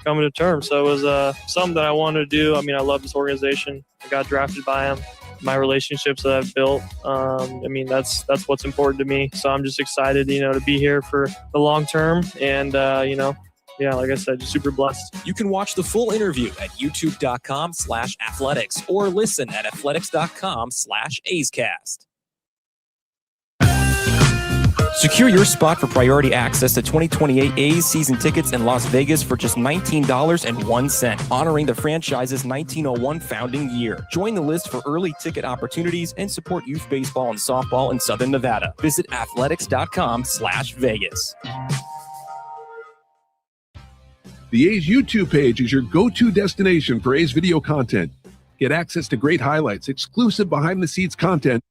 coming to terms. So it was something that I wanted to do. I love this organization. I got drafted by them. My relationships that I've built, that's what's important to me. So I'm just excited, to be here for the long term. And, like I said, just super blessed. You can watch the full interview at youtube.com/athletics or listen at athletics.com/A'sCast. Secure your spot for priority access to 2028 A's season tickets in Las Vegas for just $19.01, honoring the franchise's 1901 founding year. Join the list for early ticket opportunities and support youth baseball and softball in Southern Nevada. Visit athletics.com/Vegas. The A's YouTube page is your go-to destination for A's video content. Get access to great highlights, exclusive behind-the-scenes content.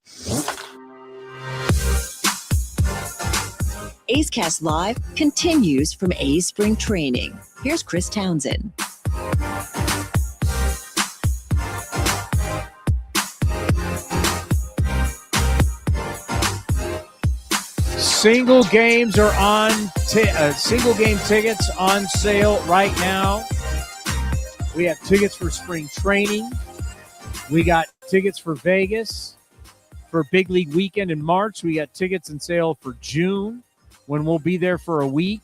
A's Cast Live continues from A's Spring Training. Here's Chris Townsend. Single games are on. Single game tickets on sale right now. We have tickets for spring training. We got tickets for Vegas for Big League Weekend in March. We got tickets on sale for June, when we'll be there for a week.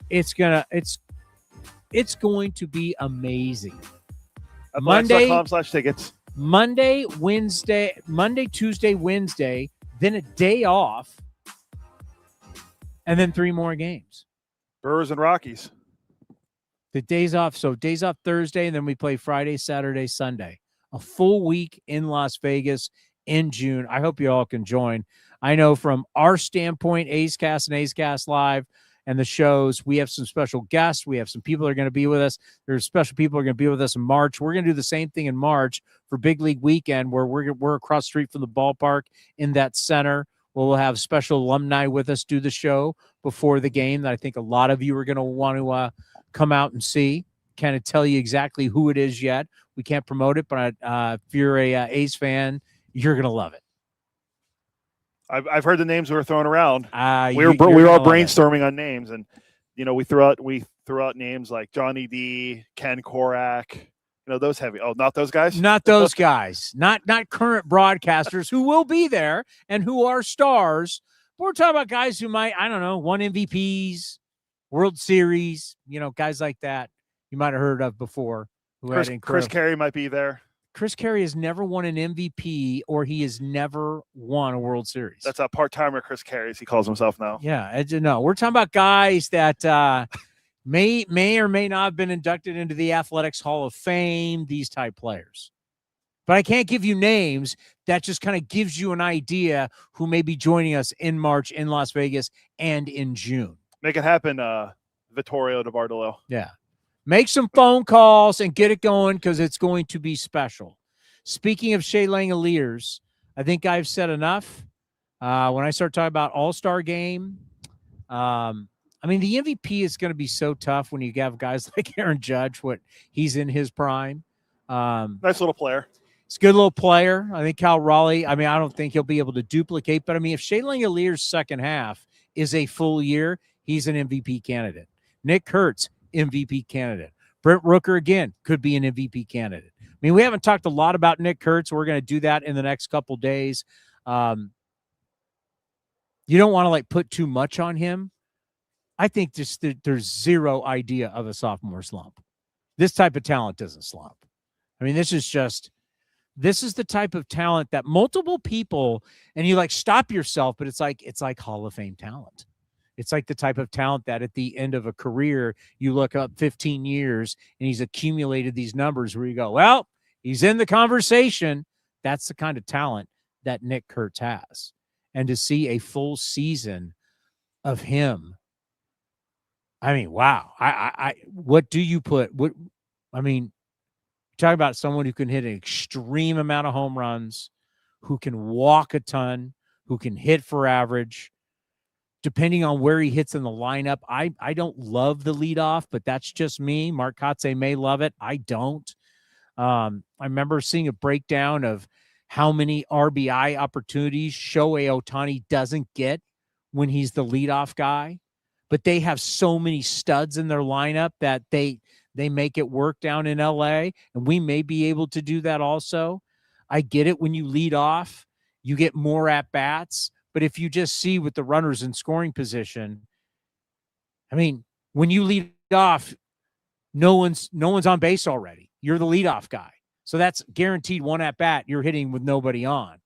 It's going to be amazing. Monday.com/tickets. Monday, Tuesday, Wednesday, then a day off, and then 3 more games. Brewers and Rockies. The days off. So days off Thursday, and then we play Friday, Saturday, Sunday. A full week in Las Vegas in June. I hope you all can join. I know from our standpoint, A's Cast and A's Cast Live and the shows, we have some special guests. We have some people that are going to be with us. There's special people who are going to be with us in March. We're going to do the same thing in March for Big League Weekend, where we're across the street from the ballpark in that center. We'll have special alumni with us do the show before the game that I think a lot of you are going to want to come out and see. Can't tell you exactly who it is yet. We can't promote it, but if you're a A's fan, you're going to love it. I've heard the names we were throwing around. We were all brainstorming on names, and we threw out names like Johnny D, Ken Korak. Those heavy. Oh, not those guys. Not those guys. Not current broadcasters who will be there and who are stars. We're talking about guys who might, won MVPs, World Series. Guys like that you might have heard of before. Chris Carey might be there. Chris Carey has never won an MVP, or he has never won a World Series. That's a part-timer Chris Carey, as he calls himself now. Yeah, no, we're talking about guys that may or may not have been inducted into the Athletics Hall of Fame, these type players. But I can't give you names. That just kind of gives you an idea who may be joining us in March in Las Vegas and in June. Make it happen, Vittorio DiBartolo. Yeah. Make some phone calls and get it going, because it's going to be special. Speaking of Shea Langeliers, I think I've said enough. When I start talking about All-Star game, I mean, the MVP is going to be so tough when you have guys like Aaron Judge, he's in his prime. Nice little player. He's a good little player. I think Cal Raleigh, I mean, I don't think he'll be able to duplicate, but I mean, if Shea Langeliers' second half is a full year, he's an MVP candidate. Nick Kurtz, MVP candidate. Brent Rooker, again, could be an MVP candidate. I mean, we haven't talked a lot about Nick Kurtz. We're going to do that in the next couple days. You don't want to like put too much on him. I think just there's zero idea of a sophomore slump. This type of talent doesn't slump. I mean, this is the type of talent that multiple people, and you like stop yourself, but it's like Hall of Fame talent. It's like the type of talent that at the end of a career, you look up 15 years and he's accumulated these numbers where you go, well, he's in the conversation. That's the kind of talent that Nick Kurtz has. And to see a full season of him, I mean, wow. What do you put? Talk about someone who can hit an extreme amount of home runs, who can walk a ton, who can hit for average. Depending on where he hits in the lineup, I don't love the leadoff, but that's just me. Mark Kotsay may love it. I don't. I remember seeing a breakdown of how many RBI opportunities Shohei Ohtani doesn't get when he's the leadoff guy, but they have so many studs in their lineup that they make it work down in LA, and we may be able to do that also. I get it. When you lead off, you get more at-bats, but if you just see with the runners in scoring position, I mean, when you lead off, no one's on base already. You're the leadoff guy. So that's guaranteed one at-bat you're hitting with nobody on.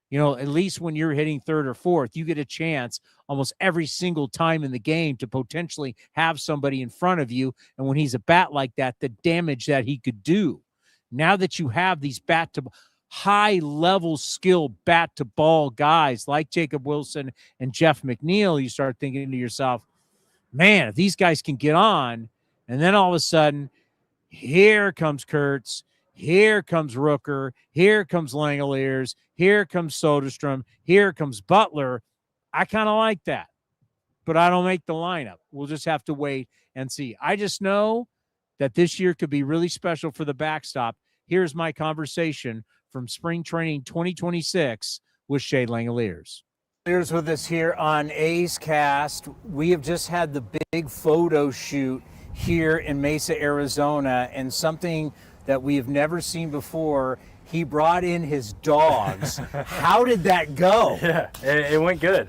You know, at least when you're hitting third or fourth, you get a chance almost every single time in the game to potentially have somebody in front of you. And when he's a bat like that, the damage that he could do. Now that you have these high-level skill bat-to-ball guys like Jacob Wilson and Jeff McNeil, you start thinking to yourself, man, if these guys can get on, and then all of a sudden, here comes Kurtz, here comes Rooker, here comes Langeliers, here comes Soderstrom, here comes Butler. I kind of like that, but I don't make the lineup. We'll just have to wait and see. I just know that this year could be really special for the backstop. Here's my conversation from Spring Training 2026 with Shea Langeliers. Here's with us here on A's Cast. We have just had the big photo shoot here in Mesa, Arizona, and something that we have never seen before. He brought in his dogs. How did that go? Yeah, it went good.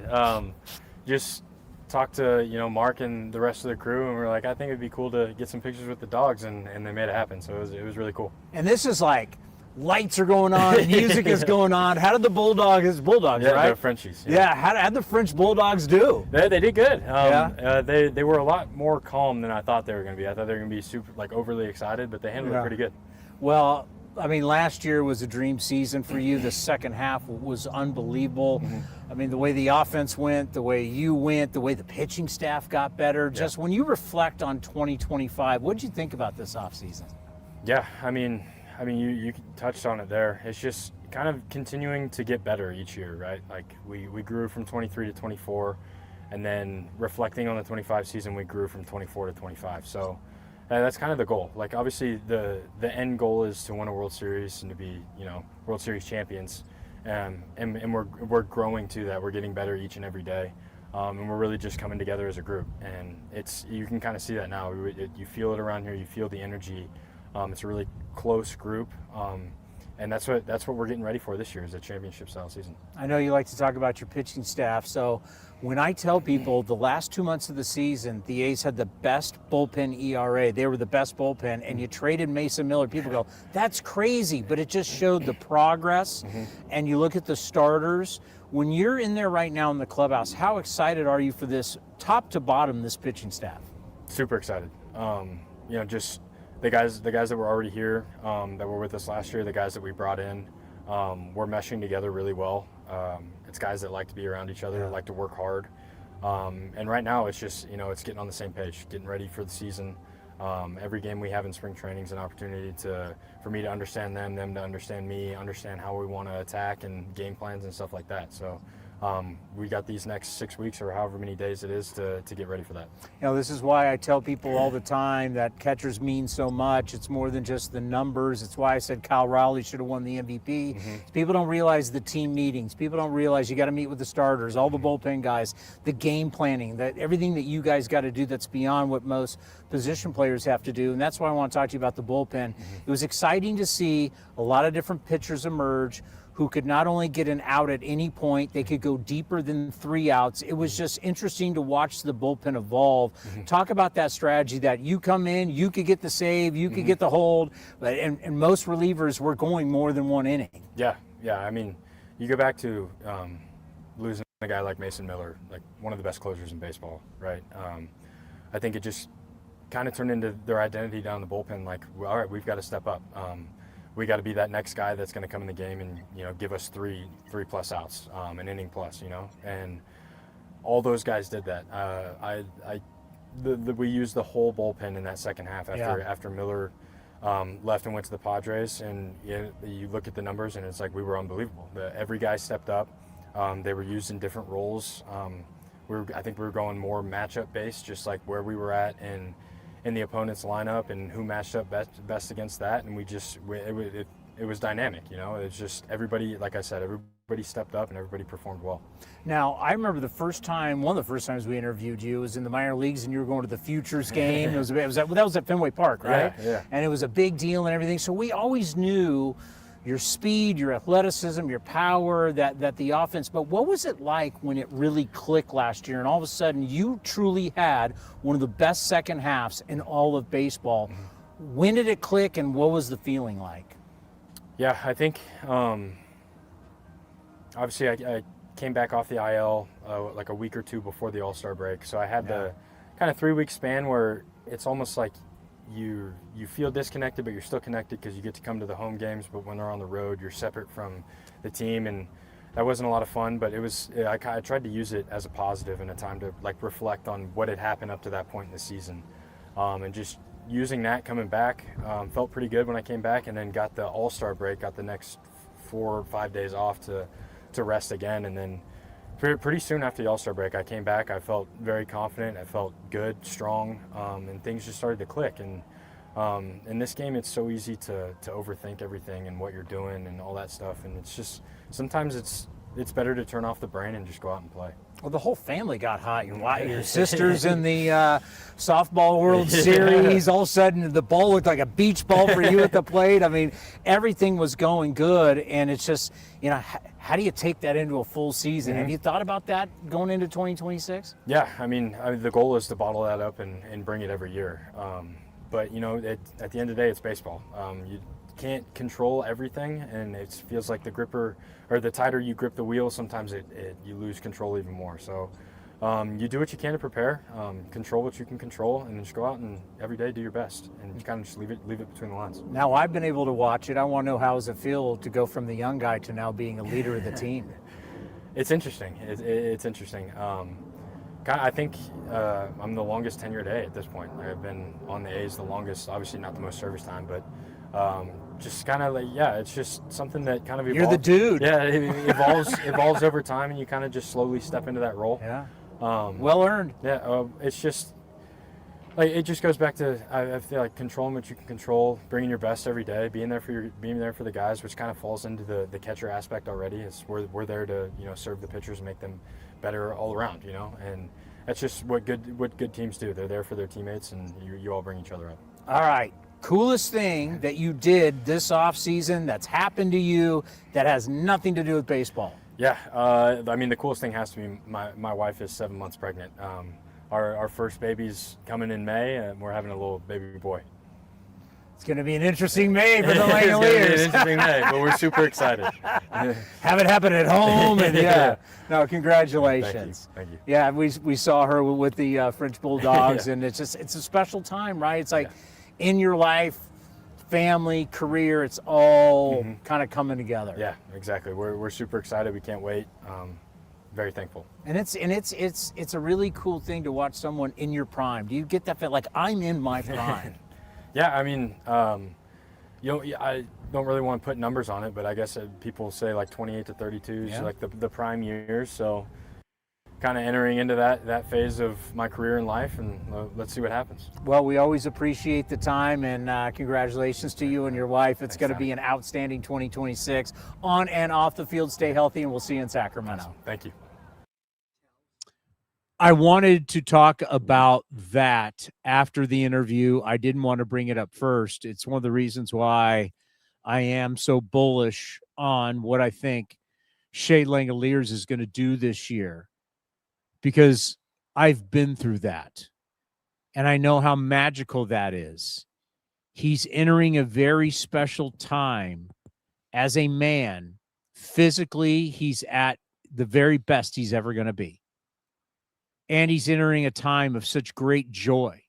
Just talked to Mark and the rest of the crew, and we were like, I think it'd be cool to get some pictures with the dogs, and they made it happen. So it was really cool. And this is like lights are going on, music is going on. How did the Bulldogs, right? They're Frenchies. Yeah, how did the French Bulldogs do? They did good. They were a lot more calm than I thought they were going to be. I thought they were going to be super, overly excited, but they handled it pretty good. Well, I mean, last year was a dream season for you. The second half was unbelievable. Mm-hmm. I mean, the way the offense went, the way you went, the way the pitching staff got better. Yeah. Just when you reflect on 2025, what did you think about this offseason? Yeah, I mean, you touched on it there. It's just kind of continuing to get better each year, right? Like we grew from 23 to 24, and then reflecting on the 25 season, we grew from 24 to 25. So that's kind of the goal. Like obviously the end goal is to win a World Series and to be, World Series champions. And we're growing to that. We're getting better each and every day. And we're really just coming together as a group. And you can kind of see that now. You feel it around here. You feel the energy. It's a really close group. And that's what we're getting ready for this year, is a championship-style season. I know you like to talk about your pitching staff. So when I tell people the last 2 months of the season, the A's had the best bullpen ERA. They were the best bullpen, and you traded Mesa Miller. People go, that's crazy, but it just showed the progress. Mm-hmm. And you look at the starters. When you're in there right now in the clubhouse, how excited are you for this top to bottom, this pitching staff? Super excited. Just the guys that were already here, that were with us last year, the guys that we brought in, we're meshing together really well. It's guys that like to be around each other, like to work hard. And right now it's just, it's getting on the same page, getting ready for the season. Every game we have in spring training is an opportunity for me to understand them to understand me, understand how we want to attack and game plans and stuff like that. So we got these next 6 weeks or however many days it is to get ready for that. This is why I tell people all the time that catchers mean so much. It's more than just the numbers. It's why I said Kyle Rowley should have won the MVP. People don't realize the team meetings. People don't realize you got to meet with the starters, all the bullpen guys, the game planning, that everything that you guys got to do that's beyond what most position players have to do. And that's why I want to talk to you about the bullpen. It was exciting to see a lot of different pitchers emerge who could not only get an out at any point, they could go deeper than 3 outs. It was just interesting to watch the bullpen evolve. Talk about that strategy that you come in, you could get the save, you could get the hold, but and most relievers were going more than 1 inning. Yeah. I mean, you go back to losing a guy like Mason Miller, like one of the best closers in baseball, right? I think it just kind of turned into their identity down the bullpen, like, all right, we've got to step up. We got to be that next guy that's going to come in the game and give us three plus outs, an inning plus, and all those guys did that. We used the whole bullpen in that second half after Miller left and went to the Padres, and you look at the numbers and it's like we were unbelievable. Every guy stepped up. They were used in different roles. I think we were going more matchup based, just like where we were at in the opponent's lineup and who matched up best against that, and it was dynamic. It's just everybody, like I said, everybody stepped up and everybody performed well. Now, I remember one of the first times we interviewed you was in the minor leagues, and you were going to the Futures game. That was at Fenway Park, right? Yeah. And it was a big deal and everything. So we always knew your speed, your athleticism, your power, that the offense. But what was it like when it really clicked last year and all of a sudden you truly had one of the best second halves in all of baseball? When did it click and what was the feeling like? Yeah, I think obviously I came back off the IL like a week or two before the All-Star break. So I had the kind of 3-week span where it's almost like you feel disconnected, but you're still connected because you get to come to the home games. But when they're on the road, you're separate from the team, and that wasn't a lot of fun. But it was. I tried to use it as a positive and a time to reflect on what had happened up to that point in the season, and just using that coming back felt pretty good when I came back, and then got the All-Star break, got the next 4 or 5 days off to rest again, and then pretty soon after the All-Star break, I came back. I felt very confident. I felt good, strong, and things just started to click. And in this game, it's so easy to overthink everything and what you're doing and all that stuff. And it's just sometimes it's better to turn off the brain and just go out and play. Well, the whole family got hot. Your sister's in the softball World Series. All of a sudden, the ball looked like a beach ball for you at the plate. I mean, everything was going good, and it's just, how do you take that into a full season? Have you thought about that going into 2026? Yeah, I mean, the goal is to bottle that up and bring it every year. But, at the end of the day, it's baseball. You can't control everything, and it feels like the gripper, or the tighter you grip the wheel, sometimes you lose control even more. So you do what you can to prepare, control what you can control, and then just go out and every day do your best, and you kind of just leave it between the lines. Now, I've been able to watch it. I want to know, how does it feel to go from the young guy to now being a leader of the team? It's interesting. It's interesting. I think I'm the longest tenured A at this point. I've been on the A's the longest, obviously not the most service time, but just kind of it's just something that kind of evolves. You're the dude. Yeah, it evolves over time, and you kind of just slowly step into that role. Yeah. Well earned. Yeah, it's just it just goes back to I feel like controlling what you can control, bringing your best every day, being there for the guys, which kind of falls into the catcher aspect already. It's we're there to serve the pitchers and make them better all around, and that's just what good teams do. They're there for their teammates, and you all bring each other up. All right. Coolest thing that you did this off season that's happened to you that has nothing to do with baseball? Yeah, I mean, the coolest thing has to be my wife is 7 months pregnant. Our first baby's coming in May, and we're having a little baby boy. It's going to be an interesting May for the Langeliers. It's going to be an interesting May, but we're super excited. Have it happen at home, and no, congratulations. Thank you. Yeah, we saw her with the French Bulldogs, and it's a special time, right? It's like in your life, family, career, it's all kind of coming together. Yeah, exactly. We're super excited. We can't wait. very thankful. And it's a really cool thing to watch someone in your prime. Do you get that feel like I'm in my prime? Yeah, I mean, I don't really want to put numbers on it, but I guess people say like 28 to 32 is like the prime years. So kind of entering into that phase of my career in life, and let's see what happens. Well, we always appreciate the time, and congratulations to you and your wife. It's going to be an outstanding 2026 on and off the field. Stay healthy, and we'll see you in Sacramento. Awesome. Thank you. I wanted to talk about that after the interview. I didn't want to bring it up first. It's one of the reasons why I am so bullish on what I think Shea Langeliers is going to do this year, because I've been through that, and I know how magical that is. He's entering a very special time as a man. Physically, he's at the very best he's ever going to be. And he's entering a time of such great joy.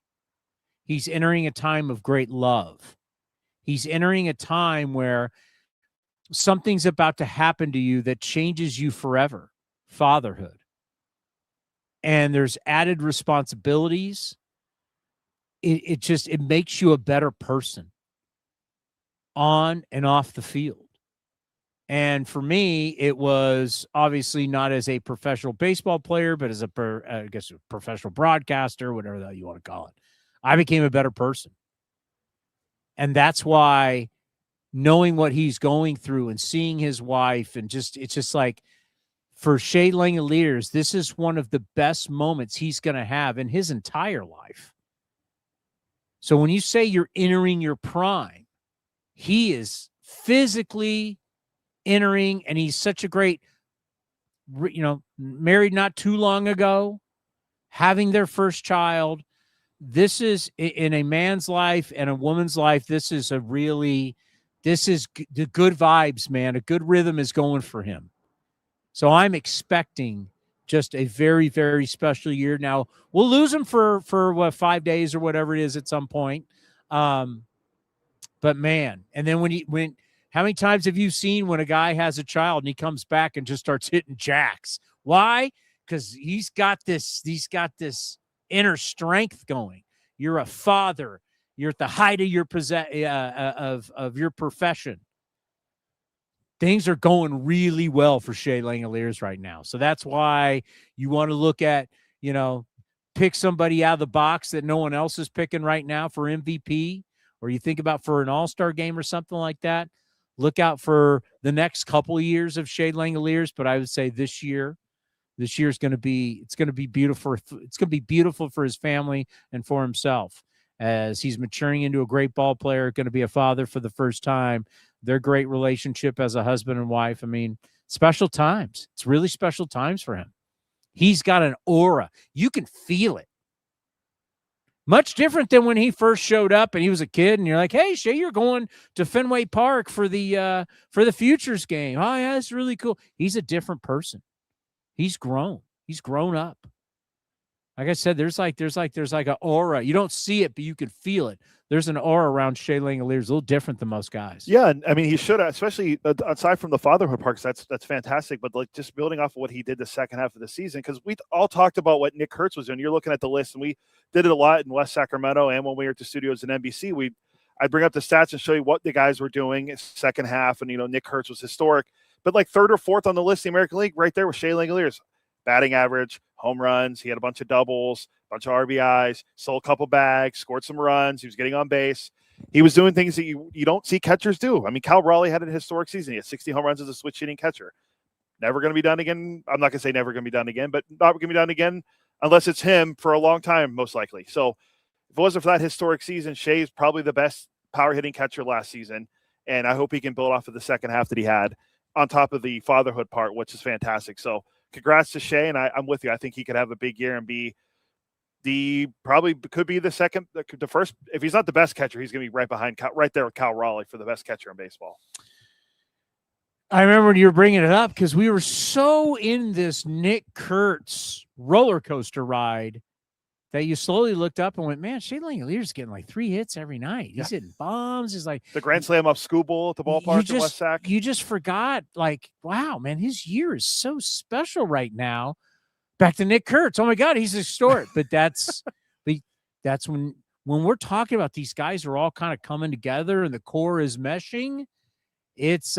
He's entering a time of great love. He's entering a time where something's about to happen to you that changes you forever. Fatherhood. And there's added responsibilities. It makes you a better person on and off the field. And for me, it was obviously not as a professional baseball player, but as a professional broadcaster, whatever the hell you want to call it. I became a better person. And that's why knowing what he's going through and seeing his wife, and it's just like, for Shea Langeliers, this is one of the best moments he's going to have in his entire life. So when you say you're entering your prime, he is physically entering, and he's such a great, married not too long ago, having their first child. This is, in a man's life and a woman's life, this is the good vibes, man. A good rhythm is going for him. So I'm expecting just a very, very special year. Now, we'll lose him for 5 days or whatever it is at some point. But man, and then when how many times have you seen when a guy has a child and he comes back and just starts hitting jacks? Why? Because he's got this inner strength going. You're a father. You're at the height of your of your profession. Things are going really well for Shea Langeliers right now. So that's why you want to look at, pick somebody out of the box that no one else is picking right now for MVP, or you think about for an all-star game or something like that. Look out for the next couple of years of Shea Langeliers, but I would say this year is going to be beautiful. It's going to be beautiful for his family and for himself as he's maturing into a great ball player, going to be a father for the first time. Their great relationship as a husband and wife. I mean, special times. It's really special times for him. He's got an aura. You can feel it. Much different than when he first showed up and he was a kid and you're like, hey, Shea, you're going to Fenway Park for the Futures game. Oh, yeah, that's really cool. He's a different person. He's grown. He's grown up. Like I said, there's like an aura. You don't see it, but you can feel it. There's an aura around Shea Langeliers, a little different than most guys. Yeah, I mean, he should, especially aside from the fatherhood parts. That's fantastic. But like just building off of what he did the second half of the season, because we all talked about what Nick Kurtz was doing. You're looking at the list, and we did it a lot in West Sacramento, and when we were at the studios in NBC, I'd bring up the stats and show you what the guys were doing second half, and Nick Kurtz was historic. But like third or fourth on the list in the American League, right there was Shea Langeliers. Batting average, home runs. He had a bunch of doubles, a bunch of RBIs, sold a couple bags, scored some runs. He was getting on base. He was doing things that you don't see catchers do. I mean, Cal Raleigh had a historic season. He had 60 home runs as a switch hitting catcher. Never going to be done again. I'm not going to say never going to be done again, but not going to be done again unless it's him for a long time, most likely. So if it wasn't for that historic season, Shea is probably the best power hitting catcher last season. And I hope he can build off of the second half that he had on top of the fatherhood part, which is fantastic. So congrats to Shea, and I'm with you. I think he could have a big year and be probably could be the first. If he's not the best catcher, he's going to be right there with Cal Raleigh for the best catcher in baseball. I remember when you were bringing it up because we were so in this Nick Kurtz roller coaster ride that you slowly looked up and went, man, Shea Langeliers is getting like 3 hits every night. He's hitting bombs. He's like the Grand Slam up School Bowl at the ballpark in West Sac. You just forgot, like, wow, man, his year is so special right now. Back to Nick Kurtz. Oh my God, he's historic. But that's when we're talking about these guys are all kind of coming together and the core is meshing. It's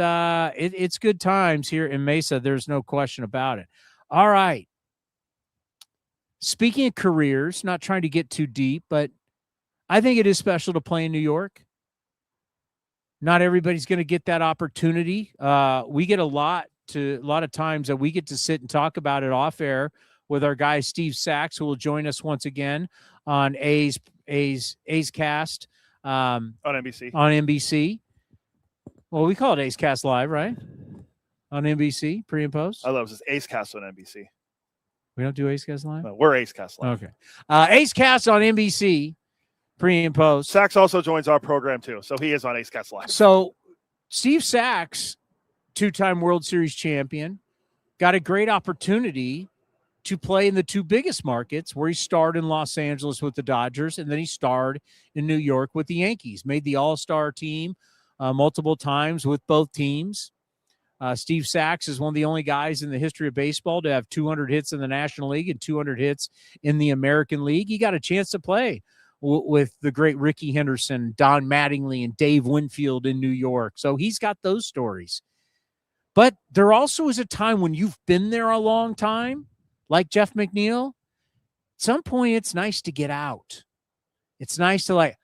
good times here in Mesa. There's no question about it. All right. Speaking of careers, not trying to get too deep, but I think it is special to play in New York. Not everybody's going to get that opportunity. We get a lot of times that we get to sit and talk about it off air with our guy Steve Sachs, who will join us once again on A's Cast on NBC. On NBC. Well, we call it A's Cast Live, right? On NBC, pre and post. I love this A's Cast on NBC. We don't do A's Cast Live? No, we're A's Cast Live. Okay. A's Cast on NBC, pre and post. Sachs also joins our program too, so he is on A's Cast Live. So Steve Sachs, 2-time World Series champion, got a great opportunity to play in the 2 biggest markets, where he starred in Los Angeles with the Dodgers, and then he starred in New York with the Yankees. Made the All-Star team multiple times with both teams. Steve Sachs is one of the only guys in the history of baseball to have 200 hits in the National League and 200 hits in the American League. He got a chance to play with the great Ricky Henderson, Don Mattingly, and Dave Winfield in New York. So he's got those stories. But there also is a time when you've been there a long time, like Jeff McNeil. At some point, it's nice to get out. It's nice to, like,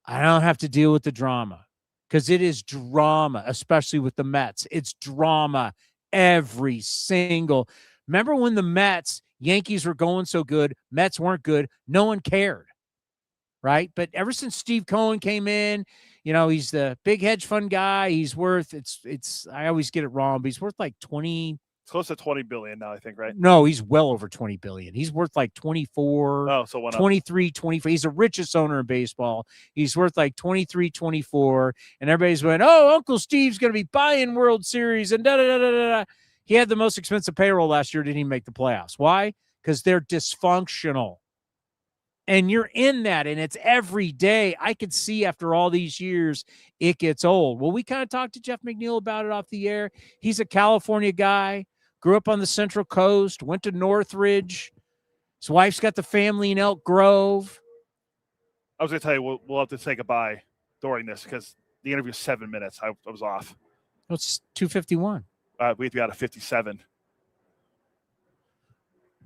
I don't have to deal with the drama. Because it is drama, especially with the Mets. It's drama every single. Remember when the Mets, Yankees were going so good, Mets weren't good, no one cared, right? But ever since Steve Cohen came in, you know, he's the big hedge fund guy. He's worth, I always get it wrong, but he's worth like 20. It's close to 20 billion now, I think, right? No, he's well over 20 billion. He's worth like 24, oh, so 23, 24. He's the richest owner in baseball. He's worth like 23, 24. And everybody's going, oh, Uncle Steve's going to be buying World Series and da-da-da-da-da. He had the most expensive payroll last year. Didn't even make the playoffs. Why? Because they're dysfunctional. And you're in that, and it's every day. I could see after all these years, it gets old. Well, we kind of talked to Jeff McNeil about it off the air. He's a California guy. Grew up on the Central Coast, went to Northridge. His wife's got the family in Elk Grove. I was going to tell you, we'll have to say goodbye during this because the interview is 7 minutes. I was off. It's 2:51. We have to be out of 57.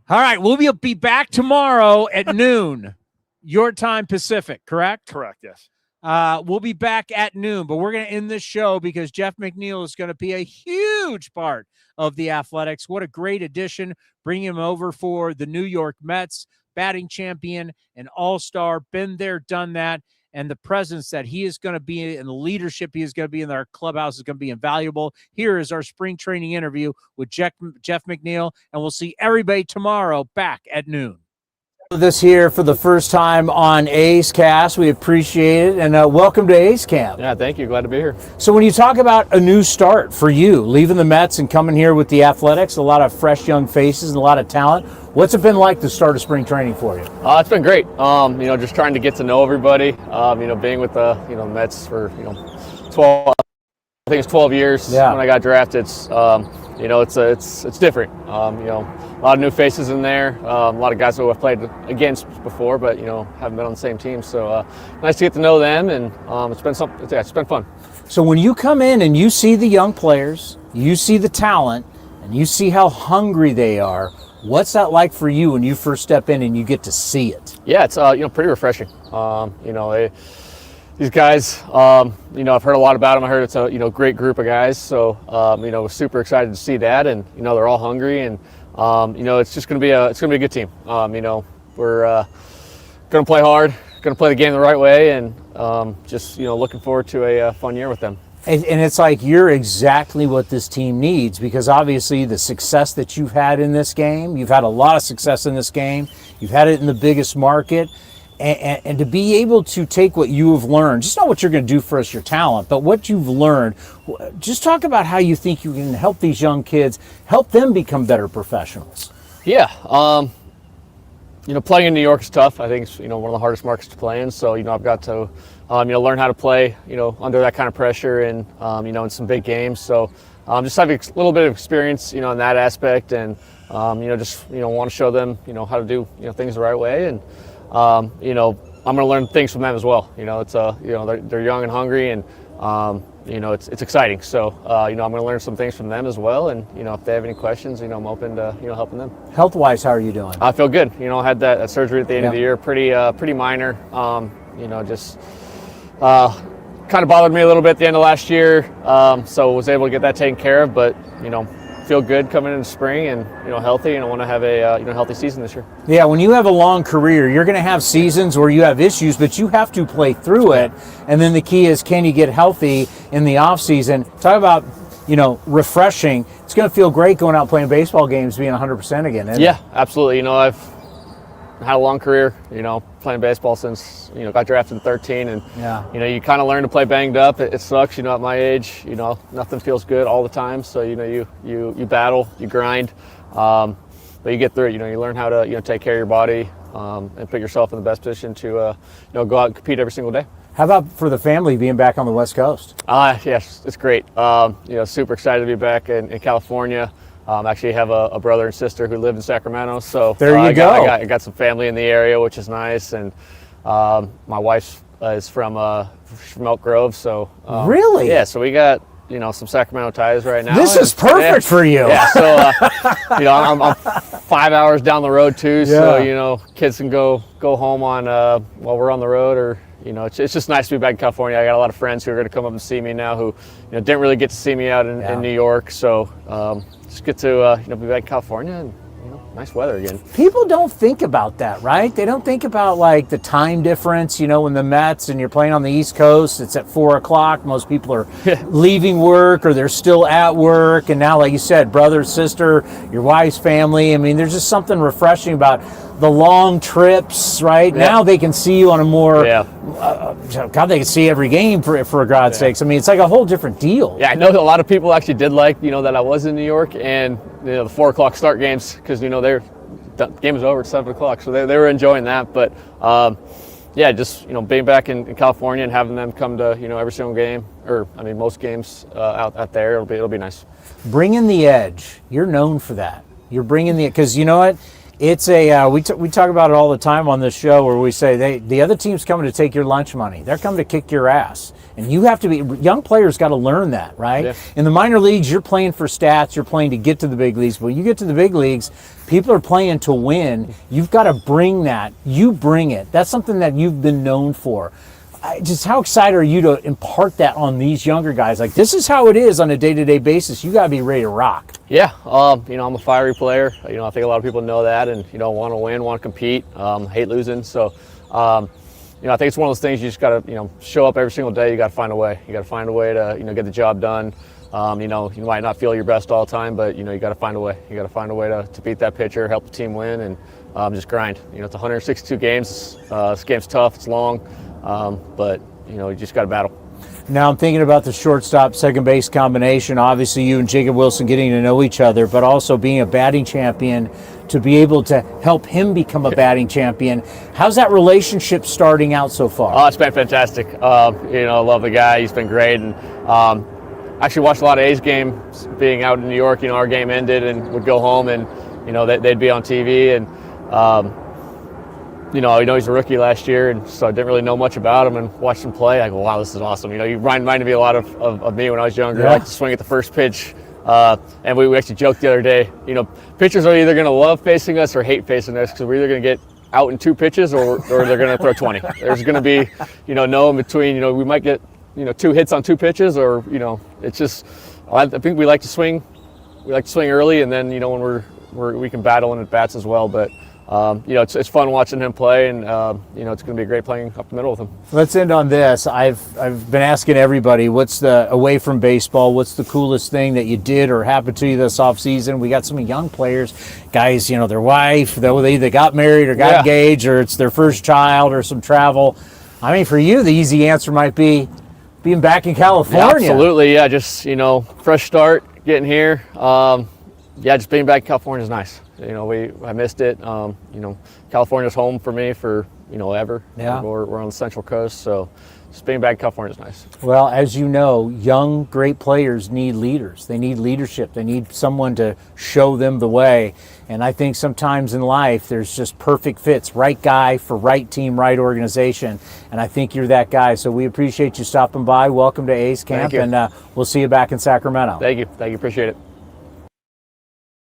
All right, we'll be back tomorrow at noon, your time Pacific, correct? Correct, yes. We'll be back at noon, but we're going to end this show because Jeff McNeil is going to be a huge part of the Athletics. What a great addition. Bring him over for the New York Mets, batting champion, an all-star, been there, done that, and the presence that he is going to be and the leadership he is going to be in our clubhouse is going to be invaluable. Here is our spring training interview with Jeff McNeil, and we'll see everybody tomorrow back at noon. This here for the first time on A's Cast. We appreciate it, and welcome to A's Camp. Yeah, thank you. Glad to be here. So when you talk about a new start for you, leaving the Mets and coming here with the Athletics, a lot of fresh young faces and a lot of talent, what's it been like to start a spring training for you? It's been great. Just trying to get to know everybody. Being with the Mets for 12. I think it's 12 years. Yeah. When I got drafted. It's different. A lot of new faces in there. A lot of guys who I've played against before, but haven't been on the same team. So nice to get to know them, and it's been fun. So when you come in and you see the young players, you see the talent, and you see how hungry they are, what's that like for you when you first step in and you get to see it? Yeah, it's pretty refreshing. These guys, I've heard a lot about them. I heard it's a great group of guys. So we're super excited to see that, and they're all hungry, and it's just gonna be a good team. We're gonna play hard, gonna play the game the right way, and looking forward to a fun year with them. And it's like you're exactly what this team needs, because obviously the success that you've had in this game, you've had a lot of success in this game. You've had it in the biggest market. And to be able to take what you have learned, just not what you're going to do for us, your talent, but what you've learned, just talk about how you think you can help these young kids, help them become better professionals. Yeah. playing in New York is tough. I think it's, one of the hardest markets to play in. So, I've got to, learn how to play, under that kind of pressure and, in some big games. So just having a little bit of experience, in that aspect and, just, want to show them, how to do, things the right way. And, I'm going to learn things from them as well. It's, they're young and hungry and, it's exciting. So, I'm going to learn some things from them as well. And, if they have any questions, I'm open to, helping them. Health-wise, how are you doing? I feel good. I had that surgery at the end of the year, pretty minor. Just kind of bothered me a little bit at the end of last year. So was able to get that taken care of, but, feel good coming into spring and, healthy, and I want to have a, healthy season this year. Yeah, when you have a long career, you're going to have seasons where you have issues, but you have to play through it. And then the key is, can you get healthy in the off season? Talk about, refreshing. It's going to feel great going out playing baseball games, being 100% again, isn't it? Absolutely. I've had a long career, playing baseball since, got drafted in 13 and, you kind of learn to play banged up. It sucks, at my age, nothing feels good all the time. So, you battle, you grind, but you get through it. You learn how to, take care of your body and put yourself in the best position to, go out and compete every single day. How about for the family being back on the West Coast? Yes, it's great. Super excited to be back in California. Actually have a brother and sister who live in Sacramento, so there you go. I got some family in the area, which is nice, and my wife is from Elk Grove, so really, yeah. So we got some Sacramento ties right now. This is perfect for you. Yeah, so I'm 5 hours down the road too, so kids can go home on while we're on the road, or it's just nice to be back in California. I got a lot of friends who are going to come up and see me now who didn't really get to see me out in New York, so. Just get to be back in California and nice weather again. People don't think about that, right? They don't think about like the time difference. When the Mets and you're playing on the East Coast, it's at 4 o'clock. Most people are leaving work or they're still at work. And now, like you said, brother, sister, your wife's family. I mean, there's just something refreshing about the long trips, right? Yeah. Now they can see you on a more, God, they can see every game for God's sakes. I mean, it's like a whole different deal. Yeah, I know a lot of people actually did like, that I was in New York and, the 4 o'clock start games because, the game was over at 7 o'clock. So they were enjoying that. But, just, being back in California and having them come to, every single game, or, most games out there, it'll be nice. Bringing the edge. You're known for that. You're bringing because you know what? It's we talk about it all the time on this show where we say the other team's coming to take your lunch money. They're coming to kick your ass. And you have to be, young players got to learn that, right? Yeah. In the minor leagues, you're playing for stats, you're playing to get to the big leagues. But when you get to the big leagues, people are playing to win. You've got to bring that. You bring it. That's something that you've been known for. Just how excited are you to impart that on these younger guys? Like, this is how it is on a day-to-day basis. You got to be ready to rock. Yeah, I'm a fiery player. I think a lot of people know that and, want to win, want to compete, hate losing. So, I think it's one of those things you just got to, show up every single day. You got to find a way. You got to find a way to, get the job done. You might not feel your best all the time, but, you got to find a way. You got to find a way to beat that pitcher, help the team win, and just grind. It's 162 games. This game's tough. It's long. But you just got to battle. Now I'm thinking about the shortstop second base combination. Obviously you and Jacob Wilson getting to know each other, but also being a batting champion to be able to help him become a batting champion. How's that relationship starting out so far? Oh, it's been fantastic. I love the guy. He's been great. And actually watched a lot of A's games being out in New York. Our game ended and would go home and, they'd be on TV and, he's a rookie last year, and so I didn't really know much about him and watched him play. I go, wow, this is awesome. He reminded me a lot of me when I was younger. I like to swing at the first pitch. And we actually joked the other day, pitchers are either going to love facing us or hate facing us because we're either going to get out in 2 pitches or they're going to throw 20. There's going to be, no in between. We might get, 2 hits on 2 pitches or, it's just, I think we like to swing. We like to swing early, and then, when we can battle in at bats as well. But it's fun watching him play, and it's going to be great playing up the middle with him. Let's end on this. I've been asking everybody, what's the away from baseball? What's the coolest thing that you did or happened to you this off season? We got some young players, guys. Their wife, they either got married or got engaged, or it's their first child, or some travel. I mean, for you, the easy answer might be being back in California. Yeah, absolutely, yeah. Just fresh start, getting here. Just being back in California is nice. I missed it. California's home for me for ever. Yeah. We're on the Central Coast, so just being back in California is nice. Well, as you know, young, great players need leaders. They need leadership. They need someone to show them the way. And I think sometimes in life, there's just perfect fits, right guy for right team, right organization. And I think you're that guy. So we appreciate you stopping by. Welcome to A's Camp, and we'll see you back in Sacramento. Thank you. Appreciate it.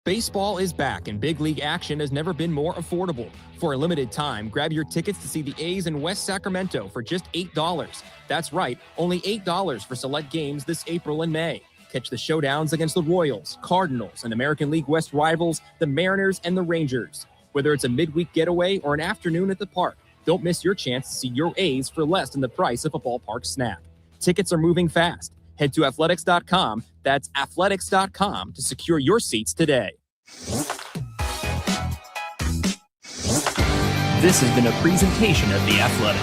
Baseball is back, and big league action has never been more affordable. For a limited time, grab your tickets to see the A's in West Sacramento for just $8. That's right, only $8 for select games this April and May. Catch the showdowns against the Royals, Cardinals, and American League West rivals, the Mariners and the Rangers. Whether it's a midweek getaway or an afternoon at the park, don't miss your chance to see your A's for less than the price of a ballpark snack. Tickets are moving fast. Head to athletics.com, that's athletics.com, to secure your seats today. This has been a presentation of The Athletic.